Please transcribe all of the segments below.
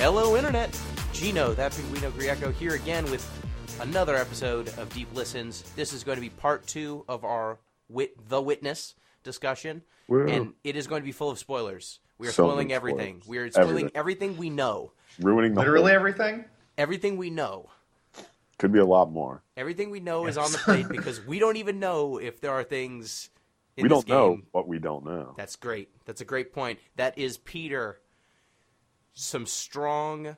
Hello, Internet. Gino, that Pinguino Grieco, here again with another episode of Deep Listens. This is going to be part 2 of our The Witness discussion, and it is going to be full of spoilers. We are spoiling everything. We are spoiling everything we know. Ruining literally everything? Everything we know. Could be a lot more. Everything we know is on the plate because we don't even know if there are things in we this don't know game. what we don't know. That's great. That's a great point. That is Peter. Some strong...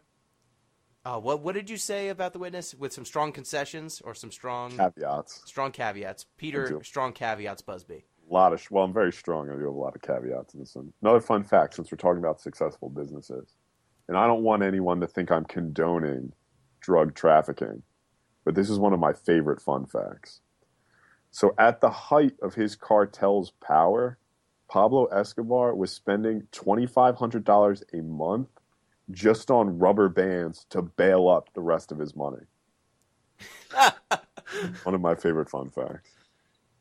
what did you say about The Witness? With some strong concessions or some strong... Caveats. Strong caveats. Peter, strong caveats, Busby. I'm very strong. I do have a lot of caveats in this one. Another fun fact, since we're talking about successful businesses, and I don't want anyone to think I'm condoning drug trafficking, but this is one of my favorite fun facts. So at the height of his cartel's power, Pablo Escobar was spending $2,500 a month just on rubber bands to bail up the rest of his money. One of my favorite fun facts.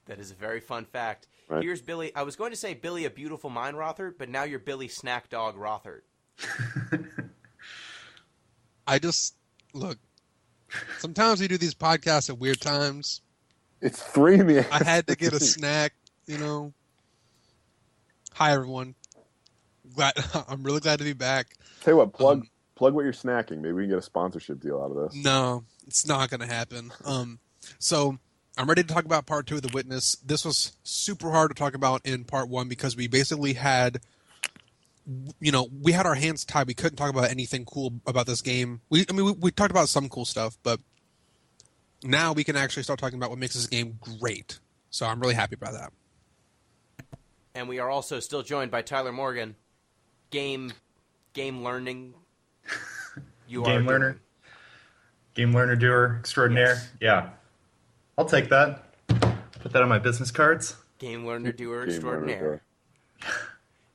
That is a very fun fact. Right. Here's Billy. I was going to say Billy a Beautiful Mind Rothert, but now you're Billy Snack Dog Rothert. Look, sometimes we do these podcasts at weird times. It's 3 in the afternoon. I had to get a snack, Hi, everyone. I'm really glad to be back. Tell you what, plug what you're snacking. Maybe we can get a sponsorship deal out of this. No, it's not going to happen. So I'm ready to talk about part 2 of The Witness. This was super hard to talk about in part 1 because we basically had, we had our hands tied. We couldn't talk about anything cool about this game. We talked about some cool stuff, but now we can actually start talking about what makes this game great. So I'm really happy about that. And we are also still joined by Tyler Morgan, game learning. Game learner doer extraordinaire. Yes. Yeah, I'll take that. Put that on my business cards. Game learner doer extraordinaire.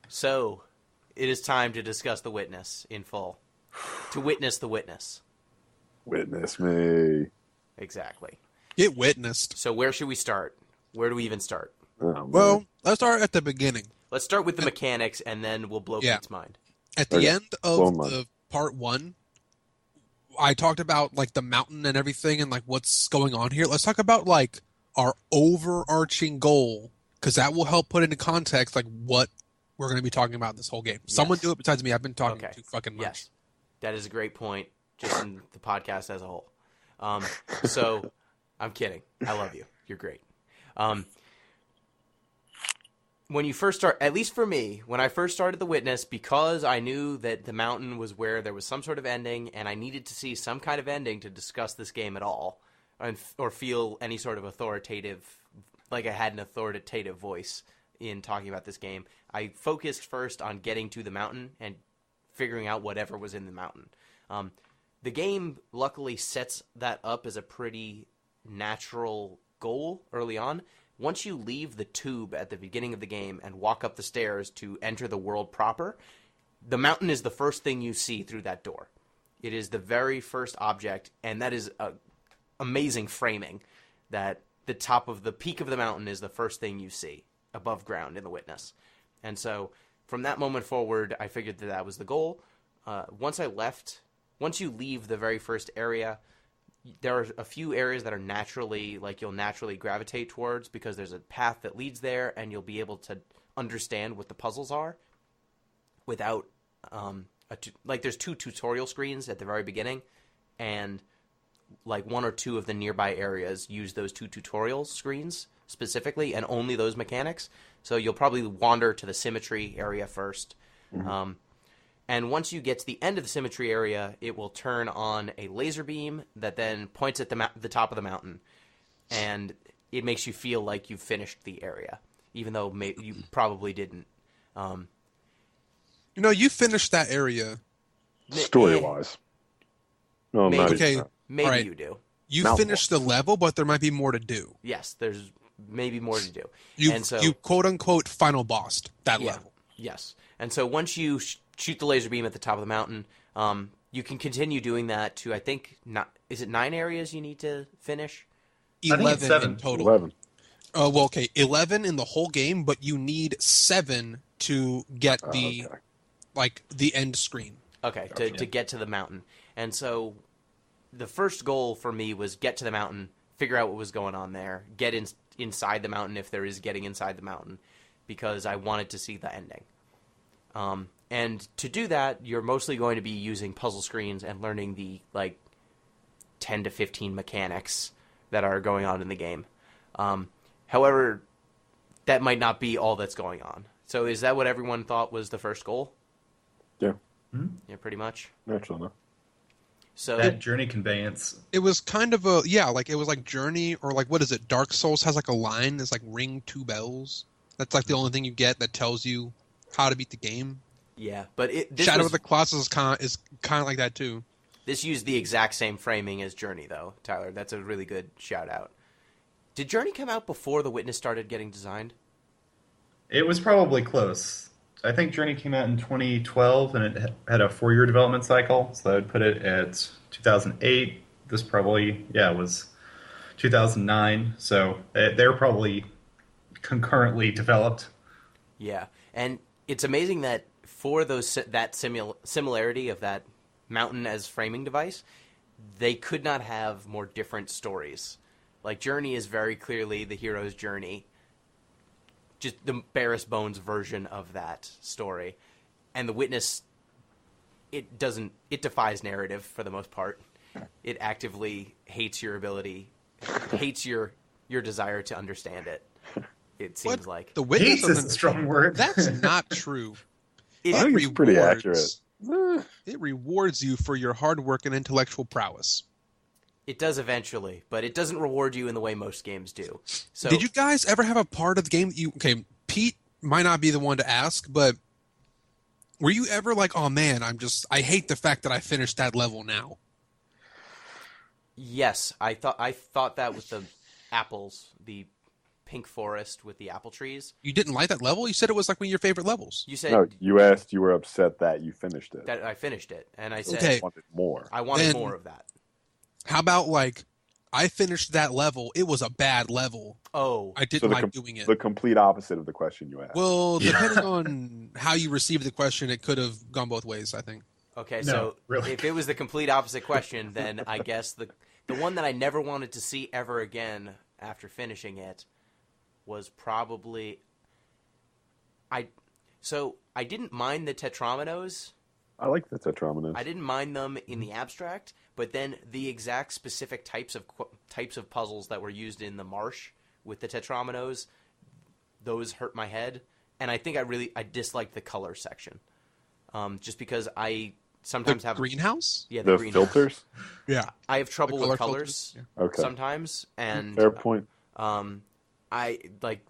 So, it is time to discuss The Witness in full. To witness The Witness. Witness me. Exactly. Get witnessed. So where should we start? Where do we even start? Oh, well, let's start at the beginning. Let's start with the mechanics, and then we'll blow Pete's mind. At the end of the part 1, I talked about the mountain and everything and what's going on here. Let's talk about our overarching goal, because that will help put into context what we're going to be talking about in this whole game. Yes. Someone do it besides me. I've been talking too fucking much. Yes, that is a great point. Just in the podcast as a whole. So I'm kidding. I love you. You're great. When you first start, at least for me, when I first started The Witness, because I knew that the mountain was where there was some sort of ending, and I needed to see some kind of ending to discuss this game at all, or feel any sort of authoritative, like I had an authoritative voice in talking about this game, I focused first on getting to the mountain and figuring out whatever was in the mountain. The game luckily sets that up as a pretty natural goal early on. Once you leave the tube at the beginning of the game and walk up the stairs to enter the world proper, the mountain is the first thing you see through that door. It is the very first object, and that is amazing framing, that the peak of the mountain is the first thing you see above ground in The Witness. And so from that moment forward, I figured that was the goal. Once you leave the very first area, there are a few areas that are naturally, you'll naturally gravitate towards because there's a path that leads there, and you'll be able to understand what the puzzles are without, there's 2 tutorial screens at the very beginning, and 1 or 2 of the nearby areas use those 2 tutorial screens specifically, and only those mechanics. So you'll probably wander to the symmetry area first. Mm-hmm. And once you get to the end of the symmetry area, it will turn on a laser beam that then points at the top of the mountain. And it makes you feel like you've finished the area, even though you probably didn't. You finished that area. Story-wise. No, maybe right. You do. You finished the level, but there might be more to do. Yes, there's maybe more to do. You quote-unquote final bossed that level. Yes. And so once you shoot the laser beam at the top of the mountain, you can continue doing that to, I think, is it 9 areas you need to finish? 11 in total. 11. 11 in the whole game, but you need 7 to get the end screen. Okay, to get to the mountain. And so the first goal for me was get to the mountain, figure out what was going on there, get inside the mountain if there is getting inside the mountain, because I wanted to see the ending. And to do that, you're mostly going to be using puzzle screens and learning the 10 to 15 mechanics that are going on in the game. However, that might not be all that's going on. So is that what everyone thought was the first goal? Yeah. Mm-hmm. Yeah, pretty much. Naturally enough. So That journey conveyance. It was kind of it was like Journey, or like, what is it? Dark Souls has like a line that's like ring 2 bells. That's like the only thing you get that tells you how to beat the game. yeah, but Shadow of the Colossus is kind of like that too. This used the exact same framing as Journey, though, Tyler. That's a really good shout-out. Did Journey come out before The Witness started getting designed? It was probably close. I think Journey came out in 2012, and it had a 4-year development cycle, so that would put it at 2008. This probably, was 2009, so they're probably concurrently developed. Yeah, and it's amazing that for that similarity of that mountain as framing device, they could not have more different stories. Like, Journey is very clearly the hero's journey, just the barest bones version of that story. And The Witness, it defies narrative for the most part. It actively hates your ability, hates your desire to understand it. It seems like The Witness Hates is a strong word. That's not true. I think it's pretty accurate. It rewards you for your hard work and intellectual prowess. it does eventually, but it doesn't reward you in the way most games do. So did you guys ever have a part of the game that okay, Pete might not be the one to ask, but were you ever like, oh man, I hate the fact that I finished that level now? Yes, I thought that with the apples, the pink forest with the apple trees. You didn't like that level? You said it was like one of your favorite levels. You said No, you asked. You were upset that you finished it. that I finished it, and I said Okay. I wanted more. I wanted Then- more of that. How about like, I finished that level, it was a bad level. Oh, I didn't like doing it. The complete opposite of the question you asked. Well, depending on how you received the question, it could have gone both ways, I think. okay. No, So really. if it was the complete opposite question, then I guess the one that I never wanted to see ever again after finishing it was probably I didn't mind the tetrominoes. I like the tetrominoes. I didn't mind them in the abstract, but then the exact specific types of puzzles that were used in the marsh with the tetrominoes, those hurt my head, and I think I disliked the color section, just because I sometimes The have greenhouse? yeah the greenhouse. filters. Yeah. I have trouble The with color colors filters, yeah. Okay, sometimes, and fair point. I like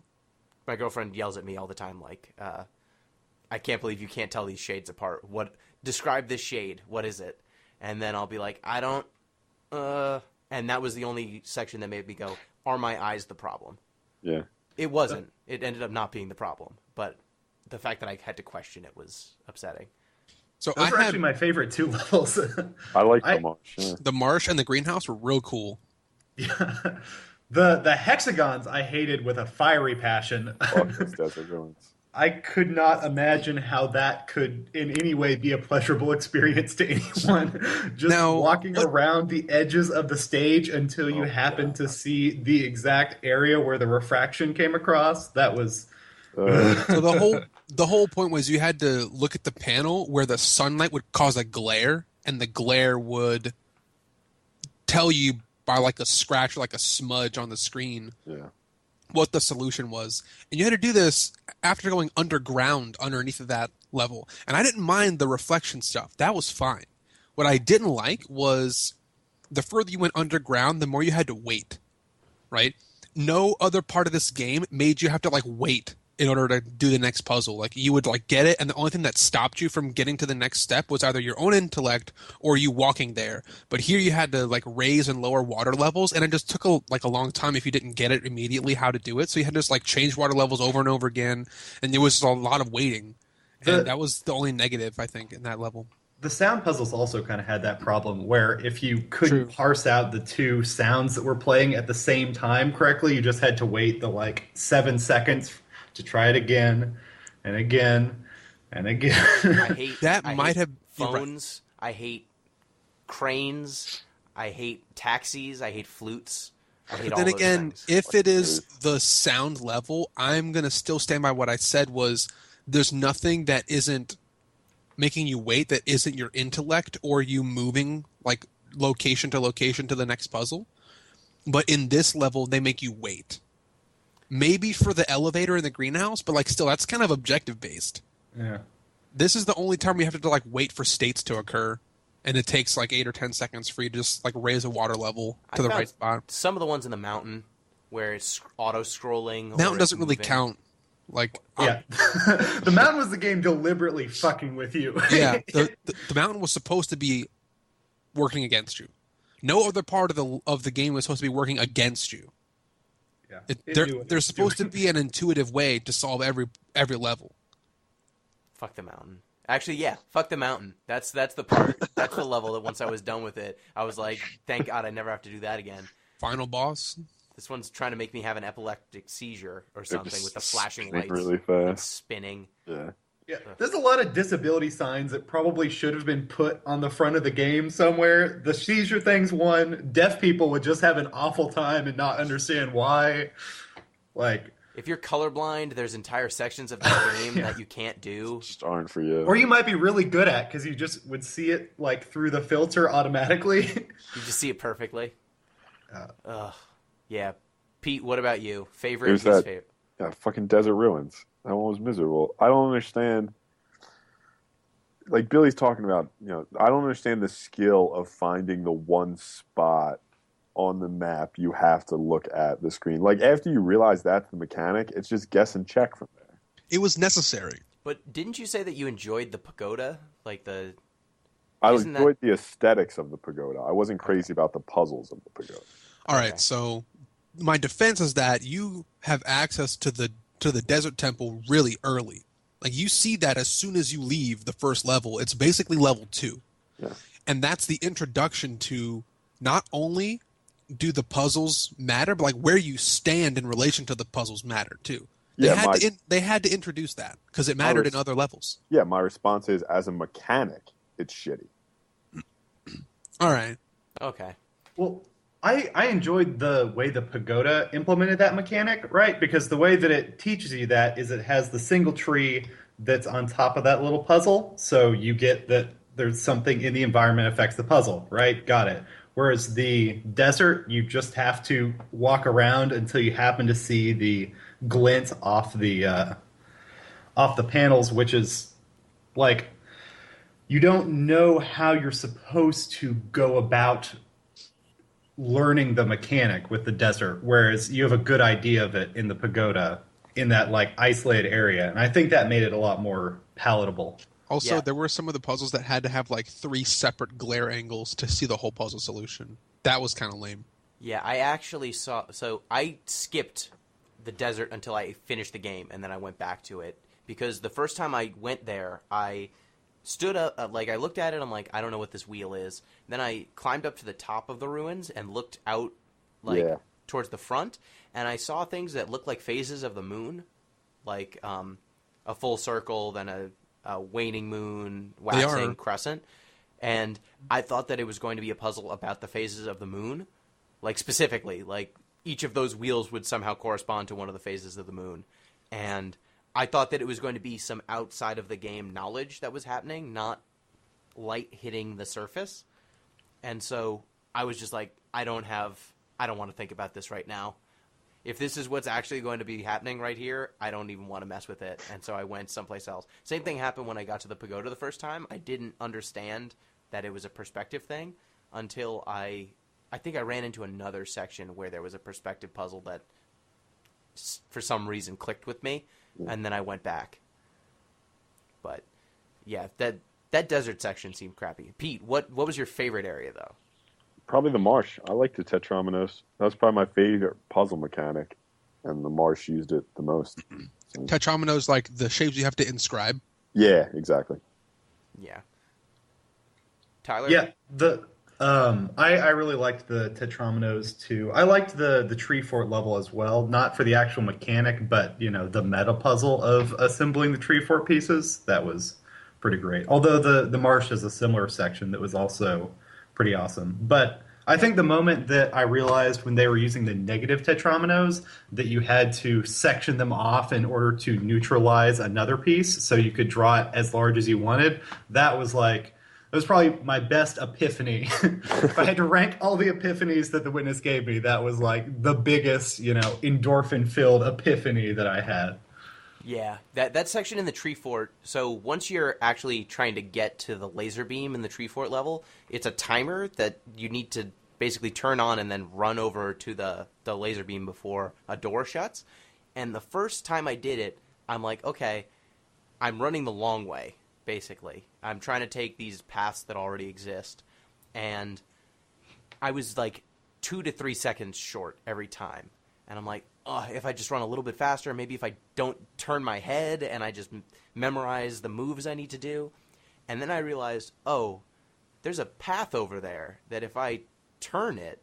my girlfriend yells at me all the time, like, I can't believe you can't tell these shades apart. Describe this shade. What is it? And then I'll be like, I don't, and that was the only section that made me go, are my eyes the problem? Yeah, It wasn't. It ended up not being the problem, but the fact that I had to question it was upsetting. So Those I were had actually my favorite two levels. I like I- the marsh. Yeah. the marsh and the greenhouse were real cool. Yeah. The hexagons I hated with a fiery passion. Fuck those desert ruins. I could not imagine how that could in any way be a pleasurable experience to anyone. Just Now, walking what- around the edges of the stage until you happen to see the exact area where the refraction came across. That was So the whole point was you had to look at the panel where the sunlight would cause a glare, and the glare would tell you by like a scratch or like a smudge on the screen Yeah, what the solution was. And you had to do this after going underground underneath of that level. And I didn't mind the reflection stuff. That was fine. What I didn't like was the further you went underground, the more you had to wait, right? No other part of this game made you have to like wait in order to do the next puzzle. Like you would like get it, and the only thing that stopped you from getting to the next step was either your own intellect or you walking there. But here you had to like raise and lower water levels, and it just took a long time if you didn't get it immediately how to do it. So you had to just like change water levels over and over again, and there was a lot of waiting. And that was the only negative, I think, in that level. the sound puzzles also kind of had that problem where if you couldn't True. parse out the two sounds that were playing at the same time correctly, you just had to wait the like 7 seconds to try it again and again and again. I hate That I might hate have You're right. phones. I hate cranes. I hate taxis. I hate flutes. I hate But all then those again, things. if it is the sound level, I'm going to still stand by what I said was there's nothing that isn't making you wait that isn't your intellect or you moving like location to location to the next puzzle. But in this level, they make you wait. Maybe for the elevator in the greenhouse, but like still, that's kind of objective based. Yeah. This is the only time we have to like wait for states to occur, and it takes like 8 or 10 seconds for you to just like raise a water level to the right spot. Some of the ones in the mountain where it's auto-scrolling. Mountain or doesn't it's really moving. count. Like Yeah. The mountain was the game deliberately fucking with you. yeah, the mountain was supposed to be working against you. No other part of the game was supposed to be working against you. Yeah. There's supposed to be an intuitive way to solve every level. Fuck the mountain. Actually, yeah, fuck the mountain. That's the part. That's the level that once I was done with it, I was like, thank God I never have to do that again. Final boss. This one's trying to make me have an epileptic seizure or something with the flashing spinning lights really and fast. spinning. Yeah. Yeah, there's a lot of disability signs that probably should have been put on the front of the game somewhere. The seizure thing's one. Deaf people would just have an awful time and not understand why. Like, If you're colorblind, there's entire sections of that game Yeah. that you can't do. Just aren't for you. or you might be really good at because you just would see it like through the filter automatically. You just see it perfectly. Uh, Ugh. Yeah. Pete, what about you? It Favorite, was least that- favorite? Yeah, fucking Desert Ruins. That one was miserable. I don't understand. Like Billy's talking about, I don't understand the skill of finding the one spot on the map you have to look at the screen. Like after you realize that's the mechanic, it's just guess and check from there. It was necessary. But didn't you say that you enjoyed the pagoda? Like the... I Isn't enjoyed the aesthetics of the pagoda. I wasn't crazy about the puzzles of the pagoda. All right, Okay. so my defense is that you have access to the desert temple really early. Like you see that as soon as you leave the first level. It's basically level 2. Yeah. And that's the introduction to not only do the puzzles matter, but like where you stand in relation to the puzzles matter too. They had to introduce that because it mattered in other levels. Yeah, my response is, as a mechanic, it's shitty. All right. Okay. well, I enjoyed the way the pagoda implemented that mechanic, right? Because the way that it teaches you that is it has the single tree that's on top of that little puzzle. So you get that there's something in the environment affects the puzzle, right? Got it. Whereas the desert, you just have to walk around until you happen to see the glint off the panels, which is like you don't know how you're supposed to go about learning the mechanic with the desert, whereas you have a good idea of it in the pagoda in that like isolated area, and I think that made it a lot more palatable. Also, Yeah. there were some of the puzzles that had to have like 3 separate glare angles to see the whole puzzle solution. That was kind of lame. Yeah, I actually saw... So I skipped the desert until I finished the game, and then I went back to it. Because the first time I went there, I stood up... I looked at it, I'm like, I don't know what this wheel is. Then I climbed up to the top of the ruins and looked out, towards the front, and I saw things that looked like phases of the moon. Like, a full circle, then a waning moon, waxing crescent. And I thought that it was going to be a puzzle about the phases of the moon. Like, specifically, like, each of those wheels would somehow correspond to one of the phases of the moon. And I thought that it was going to be some outside of the game knowledge that was happening, not light hitting the surface. And so I was just like, I don't want to think about this right now. If this is what's actually going to be happening right here, I don't even want to mess with it. And so I went someplace else. Same thing happened when I got to the pagoda the first time. I didn't understand that it was a perspective thing until I think I ran into another section where there was a perspective puzzle that for some reason clicked with me, and then I went back. But yeah, that desert section seemed crappy. Pete, what was your favorite area though? Probably the marsh. I like the Tetrominoes. That was probably my favorite puzzle mechanic, and the marsh used it the most. So, Tetrominoes, like the shapes you have to inscribe. yeah, exactly. Yeah. Tyler? Yeah, I really liked the Tetrominoes too. I liked the tree fort level as well, not for the actual mechanic, but the meta puzzle of assembling the tree fort pieces. That was pretty great. Although the marsh is a similar section that was also pretty awesome. But I think the moment that I realized when they were using the negative tetrominoes that you had to section them off in order to neutralize another piece so you could draw it as large as you wanted, that was probably my best epiphany. If I had to rank all the epiphanies that the Witness gave me, that was like the biggest, endorphin-filled epiphany that I had. Yeah, that section in the tree fort, so once you're actually trying to get to the laser beam in the tree fort level, it's a timer that you need to basically turn on and then run over to the laser beam before a door shuts. And the first time I did it, I'm like, okay, I'm running the long way, basically. I'm trying to take these paths that already exist. And I was like 2 to 3 seconds short every time. And I'm like, oh, if I just run a little bit faster, maybe if I don't turn my head and I just memorize the moves I need to do. And then I realized, oh, there's a path over there that if I turn it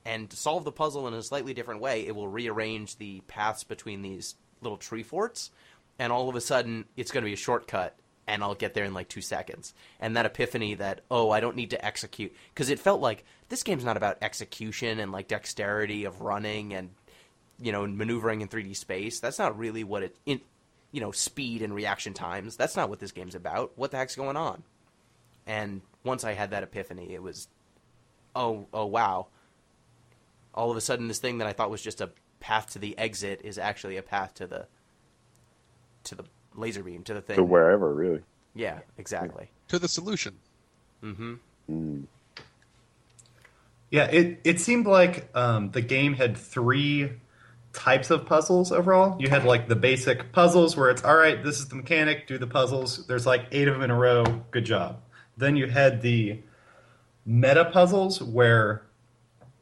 and solve the puzzle in a slightly different way, it will rearrange the paths between these little tree forts. And all of a sudden, it's going to be a shortcut, and I'll get there in like 2 seconds. And that epiphany that, oh, I don't need to execute. Because it felt like this game's not about execution and like dexterity of running and maneuvering in 3D space. That's not really what speed and reaction times. That's not what this game's about. What the heck's going on? And once I had that epiphany, it was, oh, wow. All of a sudden, this thing that I thought was just a path to the exit is actually a path to the laser beam, to the thing. To wherever, really. Yeah, exactly. To the solution. Mm-hmm. Mm. Yeah, it seemed like the game had 3 types of puzzles overall. You had like the basic puzzles where it's, all right, this is the mechanic, do the puzzles. There's like 8 of them in a row, good job. Then you had the meta puzzles where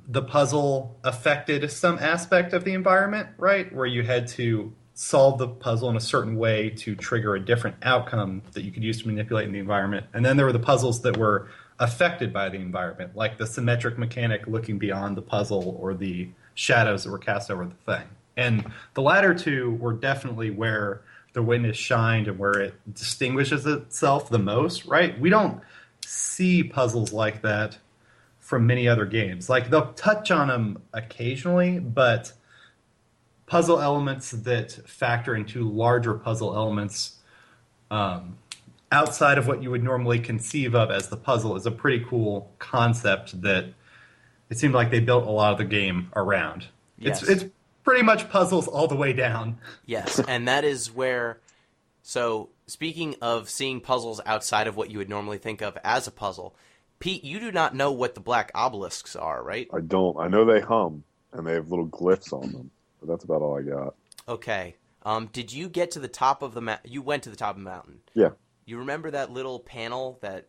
the puzzle affected some aspect of the environment, right? Where you had to solve the puzzle in a certain way to trigger a different outcome that you could use to manipulate in the environment. And then there were the puzzles that were affected by the environment, like the symmetric mechanic looking beyond the puzzle or the shadows that were cast over the thing. And the latter 2 were definitely where the Witness shined and where it distinguishes itself the most, right? We don't see puzzles like that from many other games. Like, they'll touch on them occasionally, but puzzle elements that factor into larger puzzle elements outside of what you would normally conceive of as the puzzle is a pretty cool concept that it seemed like they built a lot of the game around. Yes. It's pretty much puzzles all the way down. Yes, and that is where... So, speaking of seeing puzzles outside of what you would normally think of as a puzzle, Pete, you do not know what the black obelisks are, right? I don't. I know they hum, and they have little glyphs on them, but that's about all I got. Okay. Did you get to the top of the mountain? You went to the top of the mountain. Yeah. You remember that little panel that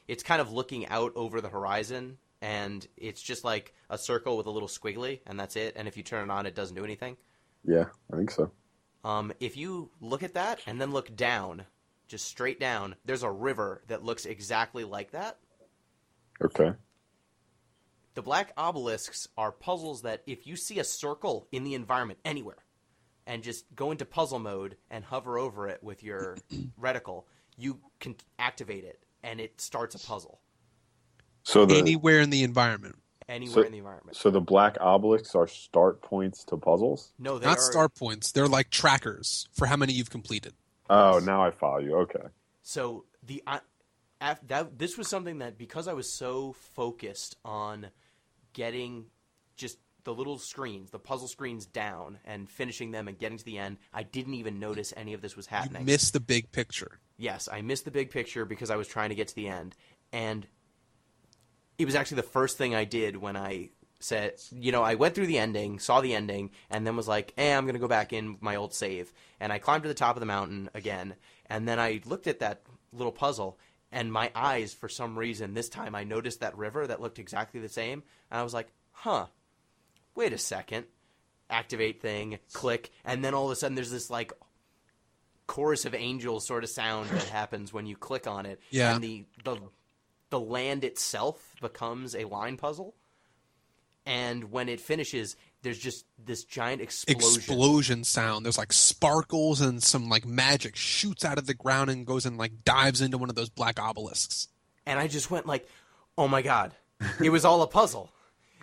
it's kind of looking out over the horizon, and it's just like a circle with a little squiggly, and that's it? And if you turn it on, it doesn't do anything? Yeah, I think so. If you look at that and then look down, just straight down, there's a river that looks exactly like that. Okay. The black obelisks are puzzles that if you see a circle in the environment anywhere and just go into puzzle mode and hover over it with your reticle, you can activate it and it starts a puzzle. So Anywhere in the environment. Anywhere in the environment. So the black obelisks are start points to puzzles? No, they Not are start points. They're like trackers for how many you've completed. Oh, now I follow you. Okay. So this was something that, because I was so focused on getting just the little screens, the puzzle screens down and finishing them and getting to the end, I didn't even notice any of this was happening. You missed the big picture. Yes, I missed the big picture because I was trying to get to the end. And it was actually the first thing I did when I said, I went through the ending, saw the ending, and then was like, I'm going to go back in my old save. And I climbed to the top of the mountain again, and then I looked at that little puzzle, and my eyes, for some reason, this time I noticed that river that looked exactly the same, and I was like, wait a second. Activate thing, click, and then all of a sudden there's this, like, chorus of angels sort of sound that happens when you click on it. Yeah. And the land itself becomes a line puzzle. And when it finishes, there's just this giant explosion sound. There's like sparkles and some like magic shoots out of the ground and goes and like dives into one of those black obelisks. And I just went like, oh my God, it was all a puzzle.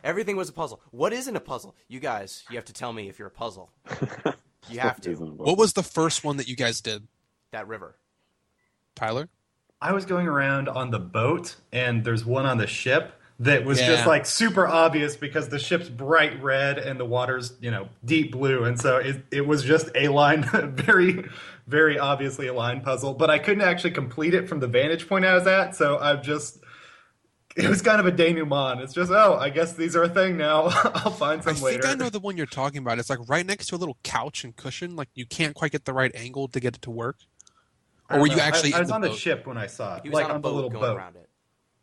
Everything was a puzzle. What isn't a puzzle? You guys, you have to tell me if you're a puzzle. You have to. What was the first one that you guys did? That river. Tyler? I was going around on the boat, and there's one on the ship that was just like super obvious because the ship's bright red and the water's, deep blue. And so it was just a line, very, very obviously a line puzzle. But I couldn't actually complete it from the vantage point I was at. So it was kind of a denouement. It's just, I guess these are a thing now. I'll find some later. I think I know the one you're talking about. It's like right next to a little couch and cushion. Like you can't quite get the right angle to get it to work. Or were you actually I was in on the the boat? ship when I saw it. He was on a the boat little going boat. around it.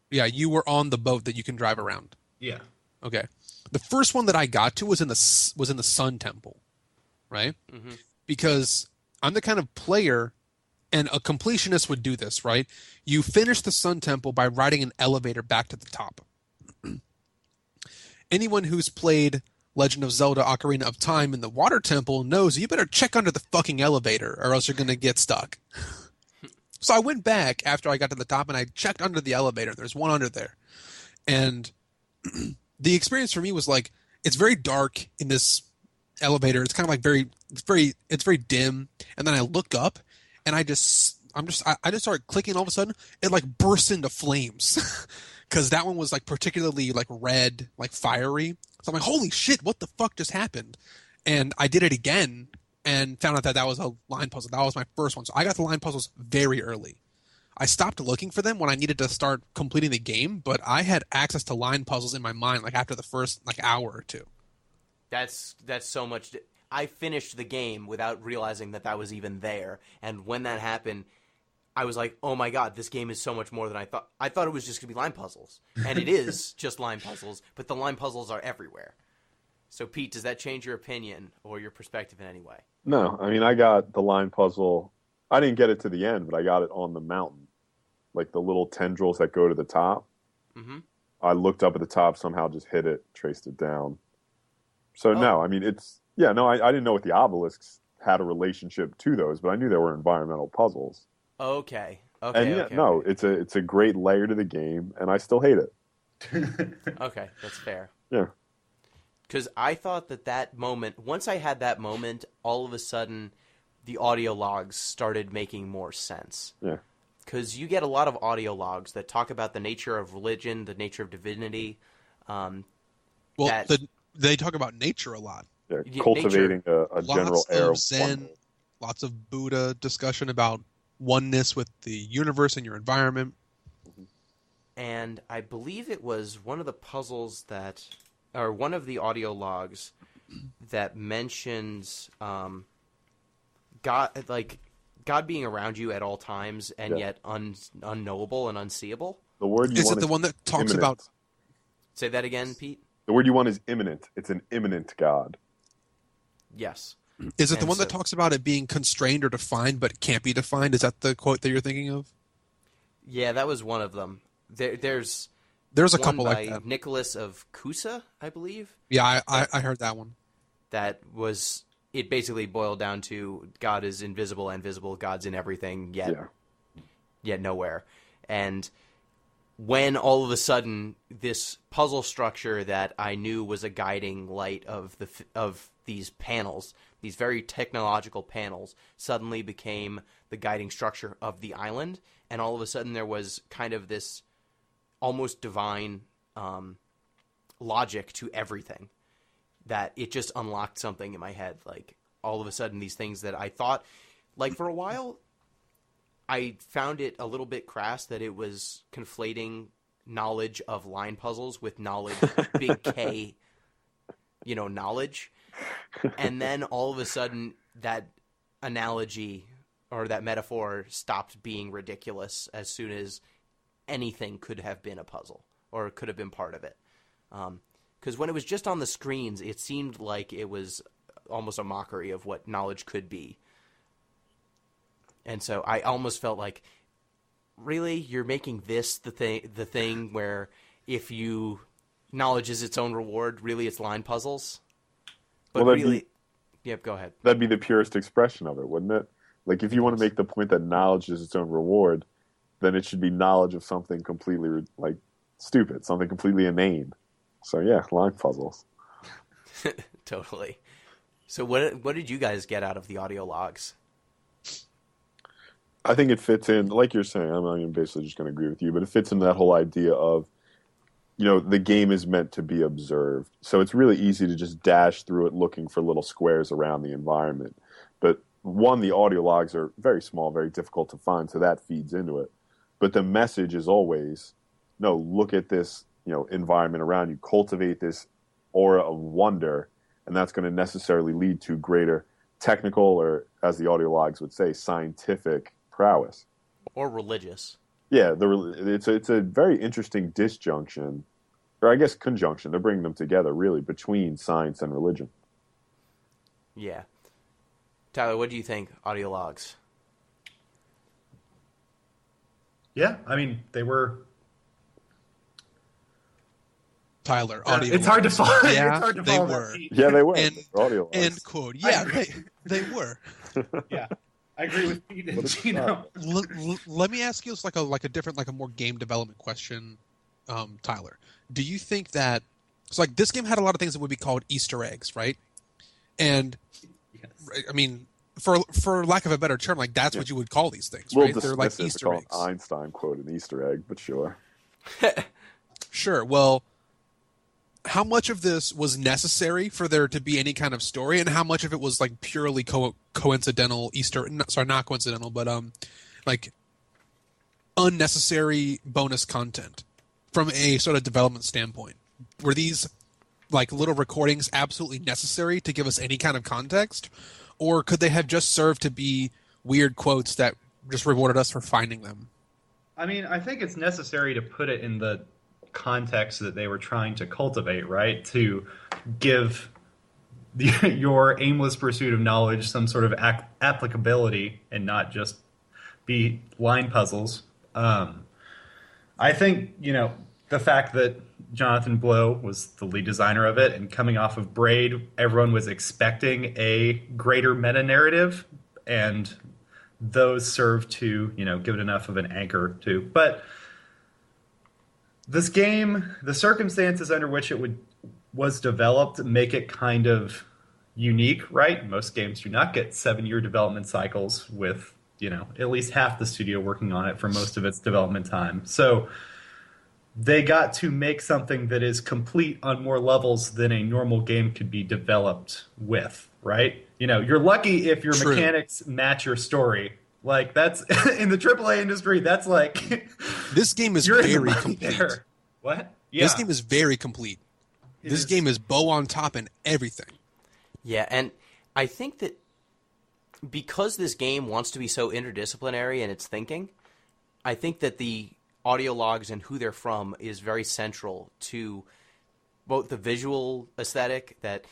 Yeah, you were on the boat that you can drive around. Yeah. Okay. The first one that I got to was in the Sun Temple, right? Mm-hmm. Because I'm the kind of player, and a completionist would do this, right? You finish the Sun Temple by riding an elevator back to the top. Anyone who's played Legend of Zelda Ocarina of Time in the Water Temple knows you better check under the fucking elevator or else you're going to get stuck. So I went back after I got to the top and I checked under the elevator. There's one under there. And the experience for me was like, it's very dark in this elevator. It's kind of like it's very dim. And then I look up and I just started clicking. All of a sudden it like bursts into flames because that one was like particularly like red, like fiery. So I'm like, holy shit, what the fuck just happened? And I did it again and found out that was a line puzzle. That was my first one. So I got the line puzzles very early. I stopped looking for them when I needed to start completing the game, but I had access to line puzzles in my mind like after the first like hour or two. That's so much. I finished the game without realizing that was even there, and when that happened, I was like, oh my God, this game is so much more than I thought. I thought it was just going to be line puzzles, and it is just line puzzles, but the line puzzles are everywhere. So, Pete, does that change your opinion or your perspective in any way? No, I mean, I got the line puzzle. I didn't get it to the end, but I got it on the mountain. Like the little tendrils that go to the top. Mm-hmm. I looked up at the top, somehow just hit it, traced it down. So, no, I mean, I didn't know what the obelisks had a relationship to those, but I knew there were environmental puzzles. Okay. It's a great layer to the game, and I still hate it. Okay, that's fair. Yeah. Because I thought that moment, once I had that moment, all of a sudden the audio logs started making more sense. Yeah. Because you get a lot of audio logs that talk about the nature of religion, the nature of divinity. They talk about nature a lot. Yeah, cultivating a general air of Zen, wonder. Lots of Buddha discussion about oneness with the universe and your environment. And I believe it was one of the puzzles or one of the audio logs that mentions God being around you at all times and yet unknowable and unseeable. The word you Is want it the one that talks imminent. about? Say that again, Pete. The word you want is imminent. It's an imminent God. Yes. Is it the one that talks about it being constrained or defined but can't be defined? Is that the quote that you're thinking of? Yeah, that was one of them. There's a one couple by like that. Nicholas of Cusa, I believe. Yeah, I heard that one. That was it. Basically boiled down to God is invisible and visible. God's in everything, yet nowhere. And when all of a sudden this puzzle structure that I knew was a guiding light of these panels, these very technological panels, suddenly became the guiding structure of the island, and all of a sudden there was kind of this almost divine logic to everything, that it just unlocked something in my head. Like all of a sudden these things that I thought, like for a while, I found it a little bit crass that it was conflating knowledge of line puzzles with knowledge, big K, knowledge. And then all of a sudden that analogy or that metaphor stopped being ridiculous as soon as anything could have been a puzzle or could have been part of it. Because when it was just on the screens, it seemed like it was almost a mockery of what knowledge could be. And so I almost felt like, really, you're making this the thing where if knowledge is its own reward, really it's line puzzles? But Well, really, yep. Go ahead. that'd be the purest expression of it, wouldn't it? Like if you want to make the point that knowledge is its own reward, then it should be knowledge of something completely like stupid, something completely inane. So yeah, line puzzles. Totally. So what did you guys get out of the audio logs? I think it fits in, like you're saying. I'm basically just going to agree with you, but it fits in that whole idea of, the game is meant to be observed. So it's really easy to just dash through it looking for little squares around the environment. But one, the audio logs are very small, very difficult to find, so that feeds into it. But the message is always, no, look at this, environment around you, cultivate this aura of wonder, and that's going to necessarily lead to greater technical, or as the audio logs would say, scientific prowess. Or religious. Yeah, it's a very interesting disjunction, or I guess conjunction. They're bringing them together, really, between science and religion. Yeah. Tyler, what do you think, audio logs? Yeah, I mean, they were... Tyler, audio. It's hard to follow. Yeah, it's hard to they follow were. that beat. Yeah, they were. And- Audio logs. End quote. Yeah, they were. Yeah, I agree with Pete and Gino. Let me ask you like a different, like a more game development question, Tyler. Do you think that this game had a lot of things that would be called Easter eggs, right? And Yes. I mean, for lack of a better term, like that's what you would call these things, We'll right? They're like dismiss it to Easter call eggs. an Einstein quote an Easter egg, but sure. Sure. Well, how much of this was necessary for there to be any kind of story, and how much of it was like purely coincidental not coincidental, but like unnecessary bonus content from a sort of development standpoint? Were these like little recordings absolutely necessary to give us any kind of context, or could they have just served to be weird quotes that just rewarded us for finding them? I mean, I think it's necessary to put it in the context that they were trying to cultivate, right? To give your aimless pursuit of knowledge some sort of applicability and not just be line puzzles. I think, the fact that Jonathan Blow was the lead designer of it, and coming off of Braid, everyone was expecting a greater meta-narrative, and those serve to, give it enough of an anchor too. But this game, the circumstances under which it was developed make it kind of unique, right? Most games do not get 7-year development cycles with, at least half the studio working on it for most of its development time. So they got to make something that is complete on more levels than a normal game could be developed with, right? You're lucky if your True. mechanics match your story. Like, that's in the AAA industry, that's like This game is you're in the very money complete. there. What? Yeah. This game is very complete. This game is bow on top and everything. Yeah, and I think that because this game wants to be so interdisciplinary in its thinking, I think that the audio logs and who they're from is very central to both the visual aesthetic, that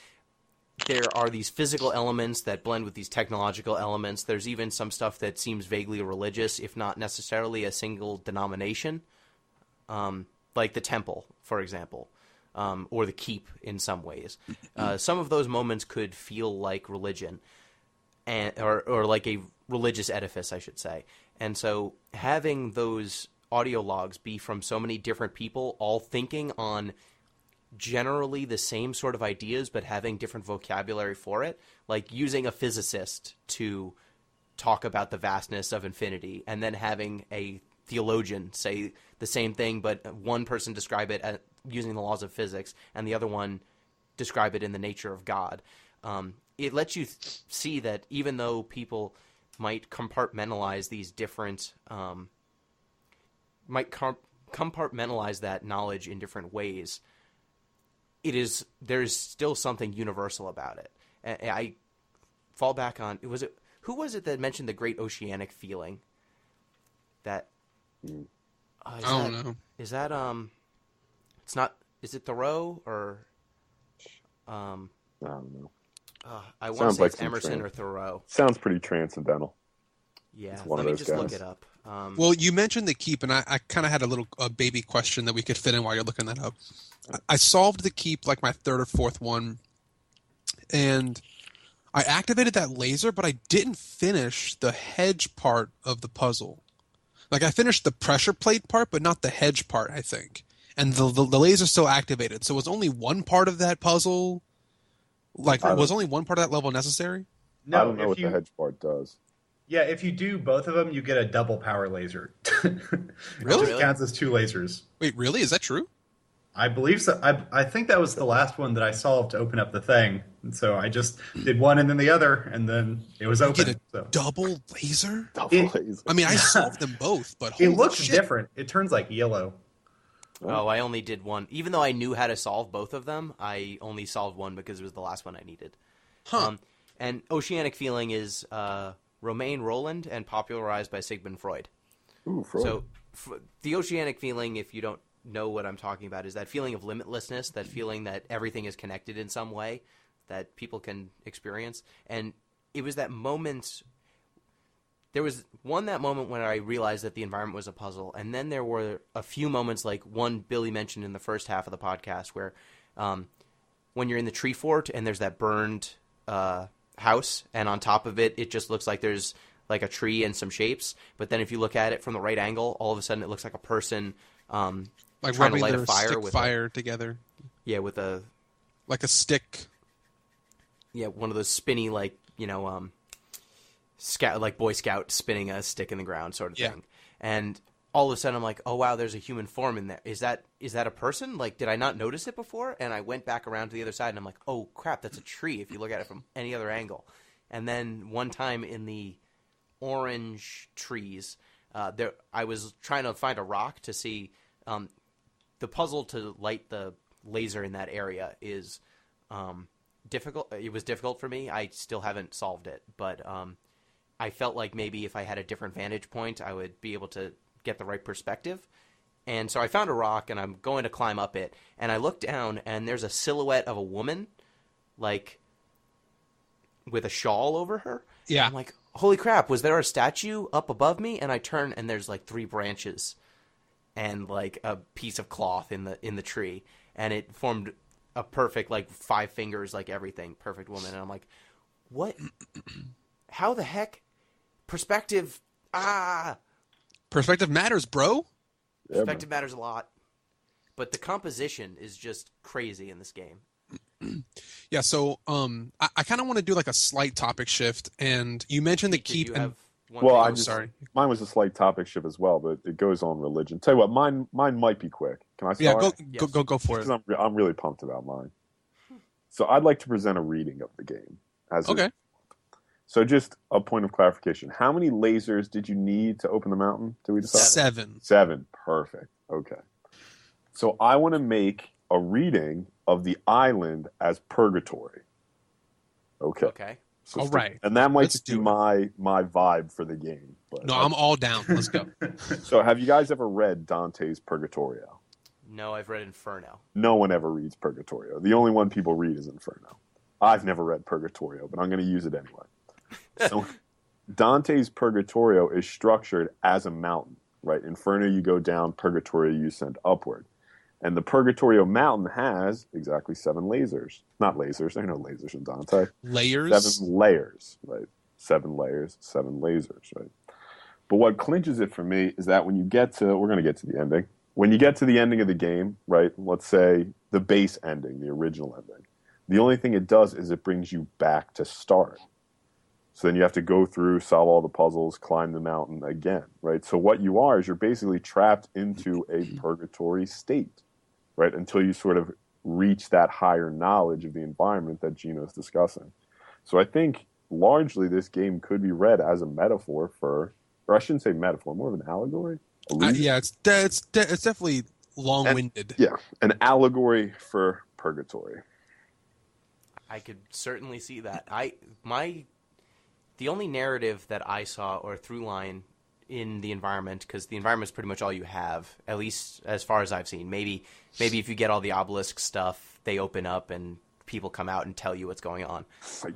there are these physical elements that blend with these technological elements. There's even some stuff that seems vaguely religious, if not necessarily a single denomination, like the temple, for example, or the keep in some ways. Some of those moments could feel like religion, or like a religious edifice, I should say. And so having those audio logs be from so many different people, all thinking on generally the same sort of ideas but having different vocabulary for it, like using a physicist to talk about the vastness of infinity, and then having a theologian say the same thing, but one person describe it using the laws of physics and the other one describe it in the nature of God. It lets you see that even though people might compartmentalize these different compartmentalize that knowledge in different ways, there's still something universal about it. And I fall back on, who was it that mentioned the great oceanic feeling? That I don't know. Is that it's not, is it Thoreau or I don't know. I want to Sounds say like it's some Emerson or Thoreau. Sounds pretty transcendental. Yeah, It's one let of me those just look guys. it up. Well, you mentioned the keep, and I kind of had a little baby question that we could fit in while you're looking that up. I solved the keep like my third or fourth one, and I activated that laser, but I didn't finish the hedge part of the puzzle. Like I finished the pressure plate part, but not the hedge part, I think. And the laser's still activated. So was only one part of that puzzle, like was only one part of that level necessary? I No, don't know what the hedge part does. yeah, if you do both of them, you get a double power laser. It Really? just counts as 2 lasers. Wait, really? Is that true? I believe so. I think that was the last one that I solved to open up the thing. And so I just did one and then the other, and then it was You open. get a So double laser? Double It- laser. I mean, I solved them both, but it holy looks shit. different. It turns like yellow. Oh, I only did one. Even though I knew how to solve both of them, I only solved one because it was the last one I needed. Huh. And Oceanic Feeling is Romain Roland and popularized by Sigmund Freud. Ooh, Freud. So the Oceanic Feeling, if you don't know what I'm talking about, is that feeling of limitlessness, that feeling that everything is connected in some way that people can experience. And it was that moment. There was that moment when I realized that the environment was a puzzle, and then there were a few moments like one Billy mentioned in the first half of the podcast where when you're in the tree fort and there's that burned house, and on top of it, it just looks like there's like a tree and some shapes. But then if you look at it from the right angle, all of a sudden it looks like a person Like trying to rubbing light their a fire stick with fire together. with a Like a stick. one of those spinny scout, like Boy Scout spinning a stick in the ground sort of thing. And all of a sudden I'm like, oh wow, there's a human form in there. Is that a person? Like, did I not notice it before? And I went back around to the other side and I'm like, oh crap, that's a tree if you look at it from any other angle. And then one time in the orange trees, I was trying to find a rock to see the puzzle to light the laser in that area is difficult. It was difficult for me. I still haven't solved it, but I felt like maybe if I had a different vantage point, I would be able to get the right perspective. And so I found a rock, and I'm going to climb up it. And I look down, and there's a silhouette of a woman, like, with a shawl over her. Yeah. I'm like, holy crap, was there a statue up above me? And I turn, and there's, like, 3 branches and, like, a piece of cloth in the tree. And it formed a perfect, like, 5 fingers, like, everything. Perfect woman. And I'm like, what? How the heck? Perspective. Perspective matters, bro. Perspective matters a lot. But the composition is just crazy in this game. Yeah, so I kind of want to do like a slight topic shift, and you mentioned the Did keep you and have one Well, thing? sorry. Mine was a slight topic shift as well, but it goes on religion. Tell you what, mine might be quick. Can I Yeah, start? go for it. Because I'm really pumped about mine. So I'd like to present a reading of the game. Okay. So just a point of clarification. How many lasers did you need to open the mountain? Did we decide? 7. 7. Perfect. Okay. So I want to make a reading of the island as purgatory. Okay. Okay. So All right. And that might Let's just do be it. my vibe for the game. But No, I'm all down. Let's go. So have you guys ever read Dante's Purgatorio? No, I've read Inferno. No one ever reads Purgatorio. The only one people read is Inferno. I've never read Purgatorio, but I'm going to use it anyway. So Dante's Purgatorio is structured as a mountain, right? Inferno, you go down. Purgatorio, you ascend upward. And the Purgatorio mountain has exactly 7 lasers. Not lasers. There are no lasers in Dante. Layers. 7 layers, right? 7 layers, 7 lasers, right? But what clinches it for me is that when you get to, we're going to get to the ending. When you get to the ending of the game, right? Let's say the base ending, the original ending. The only thing it does is it brings you back to start. So then you have to go through, solve all the puzzles, climb the mountain again, right? So what you are is you're basically trapped into a purgatory state, right? Until you sort of reach that higher knowledge of the environment that Gino's discussing. So I think largely this game could be read as a metaphor for, or I shouldn't say metaphor, more of an allegory. Yeah, it's definitely long-winded. An allegory for purgatory. I could certainly see that. The only narrative that I saw or through line in the environment, because the environment is pretty much all you have, at least as far as I've seen. Maybe if you get all the obelisk stuff, they open up and people come out and tell you what's going on.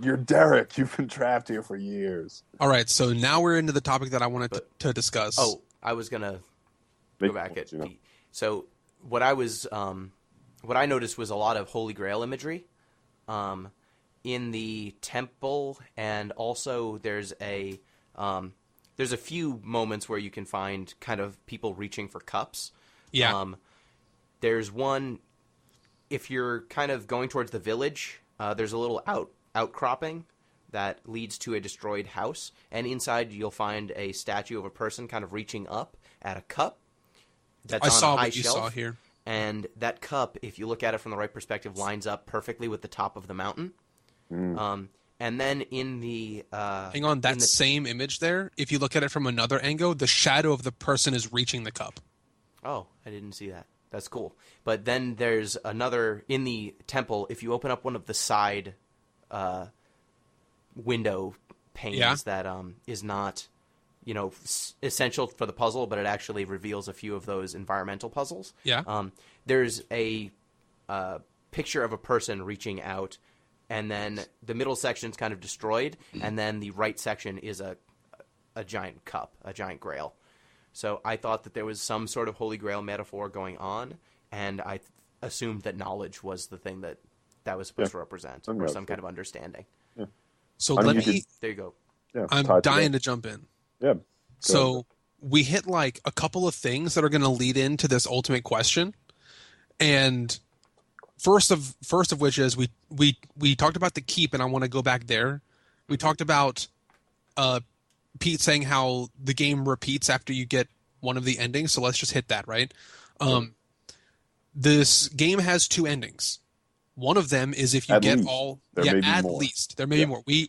You're Derek. You've been trapped here for years. All right, so now we're into the topic that I wanted to discuss. Oh, I was gonna go back at Pete. So what I noticed was a lot of Holy Grail imagery, in the temple, and also there's a few moments where you can find kind of people reaching for cups. Yeah. There's one, if you're kind of going towards the village, there's a little outcropping that leads to a destroyed house, and inside you'll find a statue of a person kind of reaching up at a cup that's I on saw a high what you shelf. saw here. And that cup, if you look at it from the right perspective, lines up perfectly with the top of the mountain. And then in the Hang on, that same image there, if you look at it from another angle, the shadow of the person is reaching the cup. Oh, I didn't see that. That's cool. But then there's another in the temple. If you open up one of the side window panes that is not, essential for the puzzle, but it actually reveals a few of those environmental puzzles. Yeah. There's a picture of a person reaching out, and then the middle section's kind of destroyed, and then the right section is a giant cup, a giant grail. So I thought that there was some sort of Holy Grail metaphor going on, and I assumed that knowledge was the thing that was supposed to represent, or some kind of understanding. Yeah. So There you go. Yeah, I'm dying to jump in. Yeah. So we hit like a couple of things that are going to lead into this ultimate question, and first of which is we talked about the keep, and I want to go back there. We talked about Pete saying how the game repeats after you get one of the endings, so let's just hit that, right? This game has two endings. One of them is if you get all... There may be at more. least. There may be more. We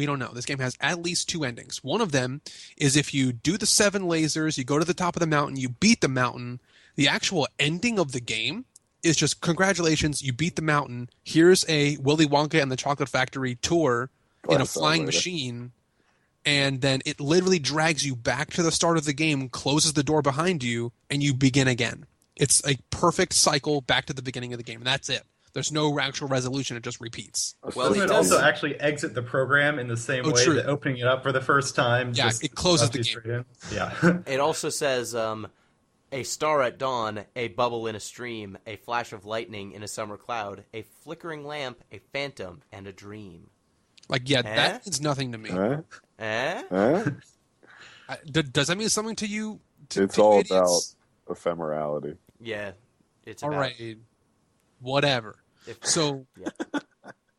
don't know. This game has at least two endings. One of them is if you do the 7 lasers, you go to the top of the mountain, you beat the mountain. The actual ending of the game is just, congratulations, you beat the mountain. Here's a Willy Wonka and the Chocolate Factory tour in a flying machine. And then it literally drags you back to the start of the game, closes the door behind you, and you begin again. It's a perfect cycle back to the beginning of the game, and that's it. There's no actual resolution. It just repeats. Well, it also actually exit the program in the same way that opening it up for the first time. Yeah, it closes the game. Yeah. It also says, a star at dawn, a bubble in a stream, a flash of lightning in a summer cloud, a flickering lamp, a phantom, and a dream. That means nothing to me. Does that mean something to you? It's all about ephemerality. Yeah. It's all about... right. Whatever.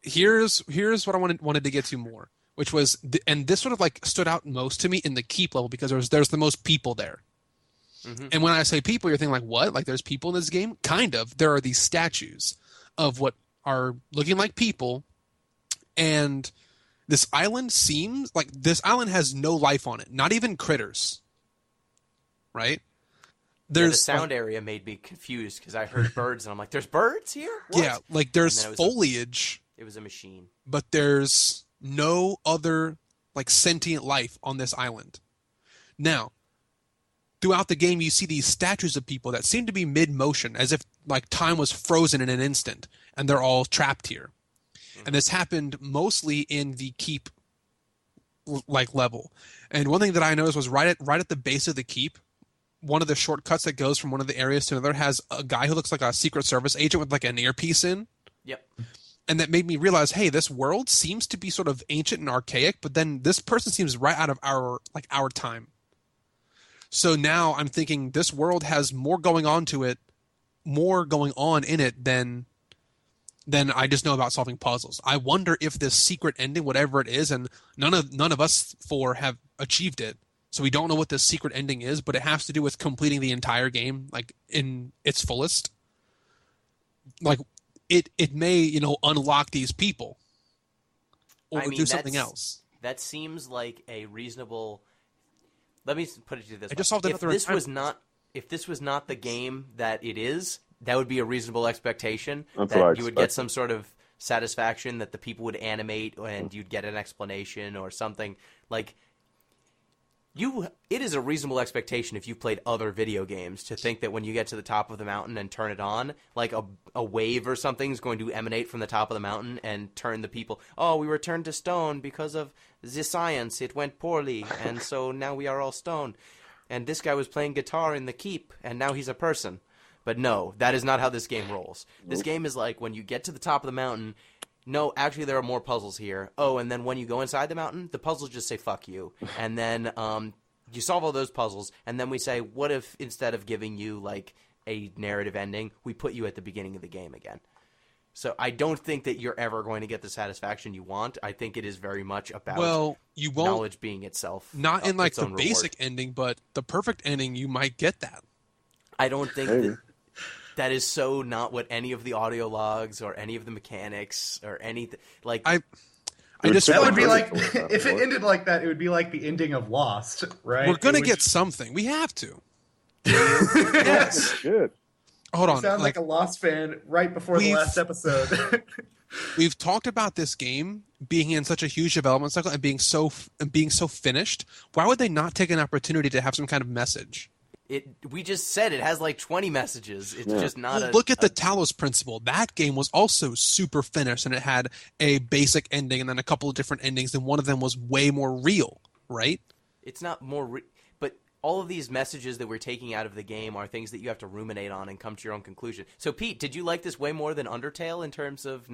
Here's what I wanted to get to more, which was, and this sort of like stood out most to me in the keep level because there's the most people there. Mm-hmm. And when I say people, you're thinking like, what? Like there's people in this game? Kind of. There are these statues of what are looking like people, and this island seems like this island has no life on it, not even critters. Right? The sound area made me confused because I heard birds and I'm like, there's birds here? What? Yeah, like there's foliage. It was a machine. But there's no other like sentient life on this island. Now, throughout the game you see these statues of people that seem to be mid-motion, as if like time was frozen in an instant, and they're all trapped here. Mm-hmm. And this happened mostly in the keep like level. And one thing that I noticed was right at the base of the keep, one of the shortcuts that goes from one of the areas to another has a guy who looks like a Secret Service agent with like an earpiece in. Yep. And that made me realize, hey, this world seems to be sort of ancient and archaic, but then this person seems right out of our time. So now I'm thinking this world has more going on in it than I just know about solving puzzles. I wonder if this secret ending, whatever it is, and none of us four have achieved it. So we don't know what this secret ending is, but it has to do with completing the entire game, like in its fullest. Like it may, unlock these people, or do something else. That seems like a reasonable. Let me put it to you this way: just solved it. If this was not the game that it is, that would be a reasonable expectation. That's that what I you would get some sort of satisfaction, that the people would animate, and you'd get an explanation or something like. It is a reasonable expectation if you've played other video games to think that when you get to the top of the mountain and turn it on, like a wave or something is going to emanate from the top of the mountain and turn the people. Oh, we were turned to stone because of the science. It went poorly, and so now we are all stone. And this guy was playing guitar in the keep, and now he's a person. But no, that is not how this game rolls. This game is like when you get to the top of the mountain, no, actually there are more puzzles here. Oh, and then when you go inside the mountain, the puzzles just say fuck you. And then you solve all those puzzles, and then we say, what if instead of giving you like a narrative ending, we put you at the beginning of the game again? So I don't think that you're ever going to get the satisfaction you want. I think it is very much about you won't, knowledge being itself. Not in like the reward. basic ending, but the perfect ending, you might get that. I don't think that is so not what any of the audio logs or any of the mechanics or anything like. I just that would be like if it ended like that, it would be like the ending of Lost, right? We're gonna get something. We have to. Yes. Good. Hold on. You sound like a Lost fan right before the last episode. We've talked about this game being in such a huge development cycle and being so finished. Why would they not take an opportunity to have some kind of message? We just said it has like 20 messages. It's just not look at the Talos Principle. That game was also super finished, and it had a basic ending and then a couple of different endings, and one of them was way more real, right? It's not more but all of these messages that we're taking out of the game are things that you have to ruminate on and come to your own conclusion. So, Pete, did you like this way more than Undertale in terms of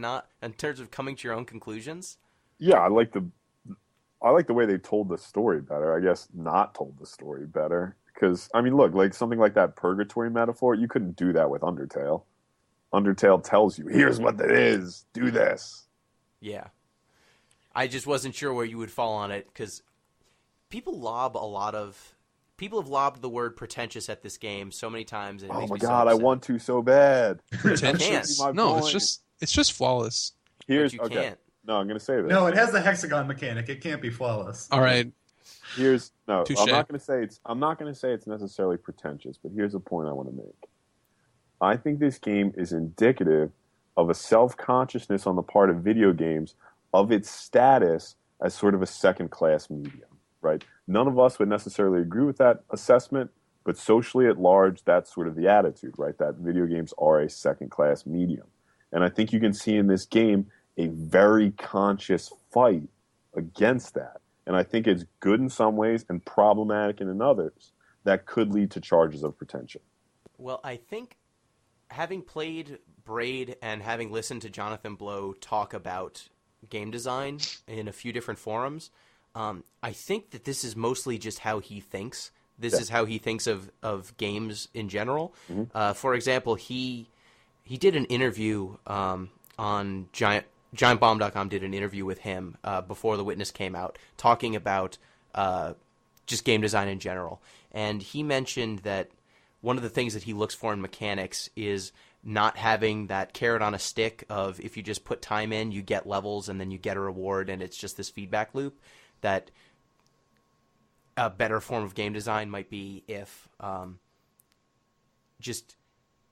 coming to your own conclusions? Yeah, I like the way they told the story better. I guess not told the story better. Because, I mean, look, like something like that purgatory metaphor, you couldn't do that with Undertale. Undertale tells you, here's what it is, do this. Yeah. I just wasn't sure where you would fall on it, because people have lobbed the word pretentious at this game so many times. And it makes me so upset. I want to so bad. Pretentious? No, it's just flawless. But you can't. No, I'm going to say this. No, it has the hexagon mechanic. It can't be flawless. All right. Touché. I'm not going to say it's necessarily pretentious, but here's a point I want to make. I think this game is indicative of a self-consciousness on the part of video games of its status as sort of a second-class medium, right? None of us would necessarily agree with that assessment, but socially at large, that's sort of the attitude, right? That video games are a second-class medium. And I think you can see in this game a very conscious fight against that. And I think it's good in some ways and problematic in others that could lead to charges of pretension. Well, I think having played Braid and having listened to Jonathan Blow talk about game design in a few different forums, I think that this is mostly just how he thinks. This is how he thinks of games in general. Mm-hmm. For example, he did an interview on GiantBomb.com did an interview with him before The Witness came out, talking about just game design in general. And he mentioned that one of the things that he looks for in mechanics is not having that carrot on a stick of if you just put time in, you get levels and then you get a reward, and it's just this feedback loop. That a better form of game design might be if just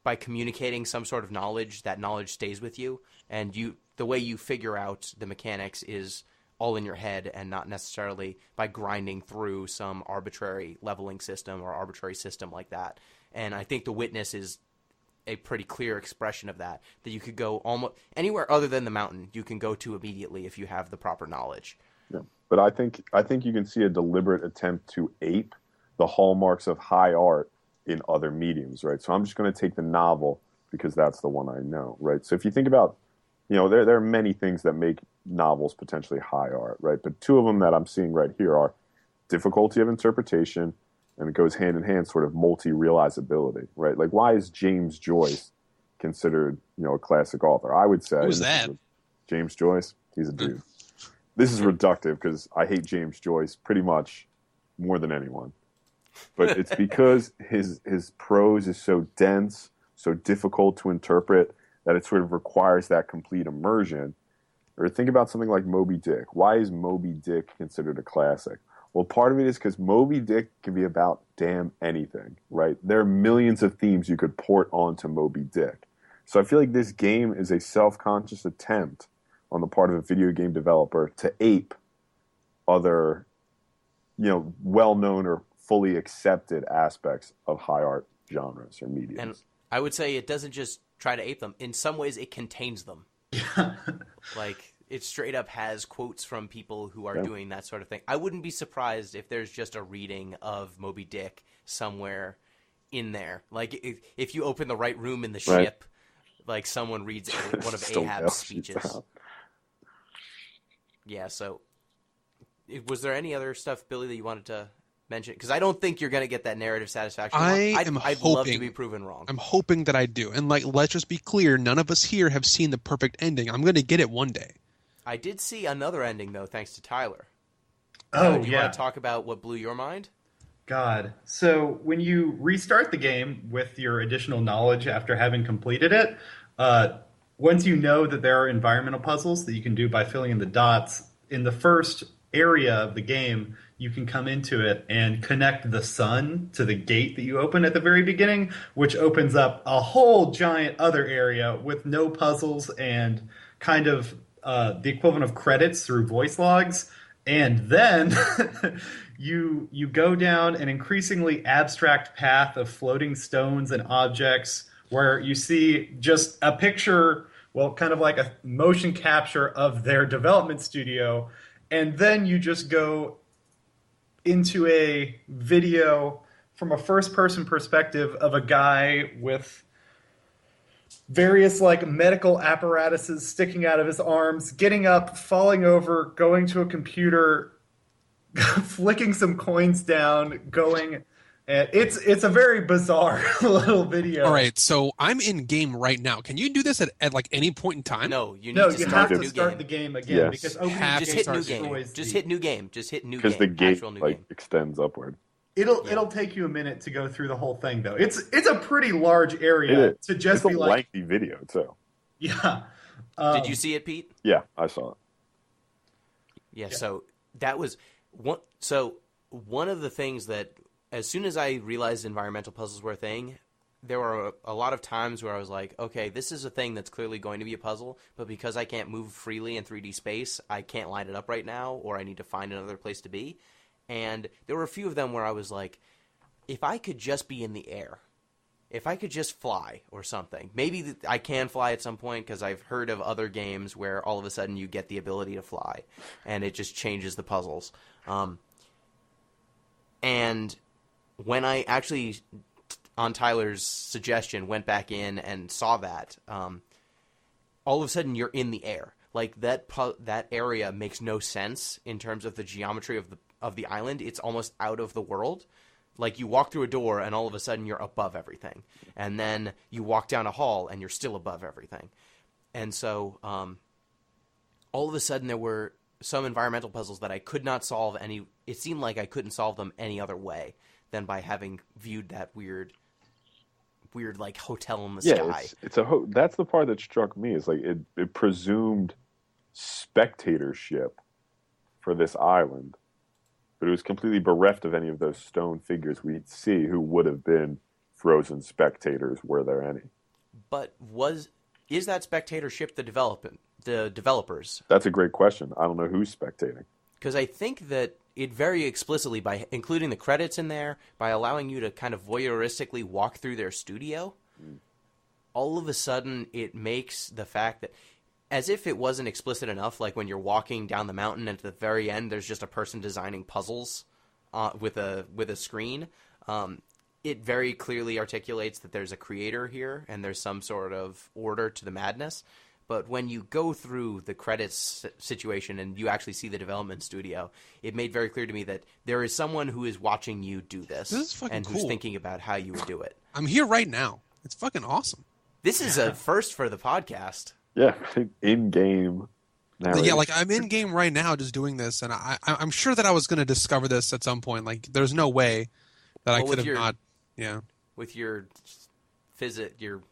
by communicating some sort of knowledge, that knowledge stays with you, and the way you figure out the mechanics is all in your head and not necessarily by grinding through some arbitrary leveling system or arbitrary system like that. And I think The Witness is a pretty clear expression of that you could go almost anywhere other than the mountain you can go to immediately if you have the proper knowledge. Yeah. But I think you can see a deliberate attempt to ape the hallmarks of high art in other mediums, right? So I'm just going to take the novel because that's the one I know, right? So if you think about, there are many things that make novels potentially high art, right? But two of them that I'm seeing right here are difficulty of interpretation, and it goes hand in hand, sort of multi-realizability, right? Like, why is James Joyce considered, a classic author? I would say. Who's that? James Joyce. He's a dude. This is reductive because I hate James Joyce pretty much more than anyone. But it's because his prose is so dense, so difficult to interpret, that it sort of requires that complete immersion. Or think about something like Moby Dick. Why is Moby Dick considered a classic? Well, part of it is because Moby Dick can be about damn anything, right? There are millions of themes you could port onto Moby Dick. So I feel like this game is a self-conscious attempt on the part of a video game developer to ape other, well-known or fully accepted aspects of high art genres or mediums. And I would say it doesn't just try to ape them. In some ways, it contains them. Like, it straight up has quotes from people who are doing that sort of thing. I wouldn't be surprised if there's just a reading of Moby Dick somewhere in there. Like, if you open the right room in the ship, like someone reads one of Ahab's speeches. Yeah, so was there any other stuff, Billy, that you wanted to mention? Because I don't think you're going to get that narrative satisfaction. I'd love to be proven wrong. I'm hoping that I do. And like, let's just be clear, none of us here have seen the perfect ending. I'm going to get it one day. I did see another ending, though, thanks to Tyler. Oh, do you want to talk about what blew your mind? God. So when you restart the game with your additional knowledge after having completed it, once you know that there are environmental puzzles that you can do by filling in the dots, in the first area of the game, you can come into it and connect the sun to the gate that you open at the very beginning, which opens up a whole giant other area with no puzzles and kind of the equivalent of credits through voice logs. And then you go down an increasingly abstract path of floating stones and objects where you see just a picture, well, kind of like a motion capture of their development studio. And then you just go into a video from a first-person perspective of a guy with various like medical apparatuses sticking out of his arms, getting up, falling over, going to a computer, flicking some coins down, going, and it's a very bizarre little video. All right, so I'm in game right now. Can you do this at like any point in time? No, you have to start the game again, yes. because opening just hit new game. Just hit new game. Just hit new game. Because the gate like game. extends upward. It'll take you a minute to go through the whole thing, though. It's a pretty large area to just it's be a lengthy video too. Yeah. Did you see it, Pete? Yeah, I saw it. Yeah. So that was one. So one of the things that, as soon as I realized environmental puzzles were a thing, there were a lot of times where I was like, okay, this is a thing that's clearly going to be a puzzle, but because I can't move freely in 3D space, I can't line it up right now, or I need to find another place to be. And there were a few of them where I was like, if I could just be in the air, if I could just fly or something. Maybe I can fly at some point, because I've heard of other games where all of a sudden you get the ability to fly, and it just changes the puzzles. And when I actually, on Tyler's suggestion, went back in and saw that, all of a sudden you're in the air. Like, that area makes no sense in terms of the geometry of the island. It's almost out of the world. Like, you walk through a door and all of a sudden you're above everything. And then you walk down a hall and you're still above everything. And so all of a sudden there were some environmental puzzles that I could not solve it seemed like I couldn't solve them any other way than by having viewed that weird like hotel in the sky. That's the part that struck me, is like it presumed spectatorship for this island, but it was completely bereft of any of those stone figures we'd see who would have been frozen spectators, were there any. But is that spectatorship the developers? That's a great question. I don't know who's spectating. Because I think that it very explicitly, by including the credits in there, by allowing you to kind of voyeuristically walk through their studio, all of a sudden it makes the fact that, as if it wasn't explicit enough, like when you're walking down the mountain and at the very end there's just a person designing puzzles with a screen, it very clearly articulates that there's a creator here and there's some sort of order to the madness. But when you go through the credits situation and you actually see the development studio, it made very clear to me that there is someone who is watching you do this and who's thinking about how you would do it. I'm here right now. It's fucking awesome. This is a first for the podcast. Yeah, in-game narration. Yeah, like I'm in-game right now just doing this, and I'm sure that I was going to discover this at some point. Like, there's no way that I could have not... Yeah. With your your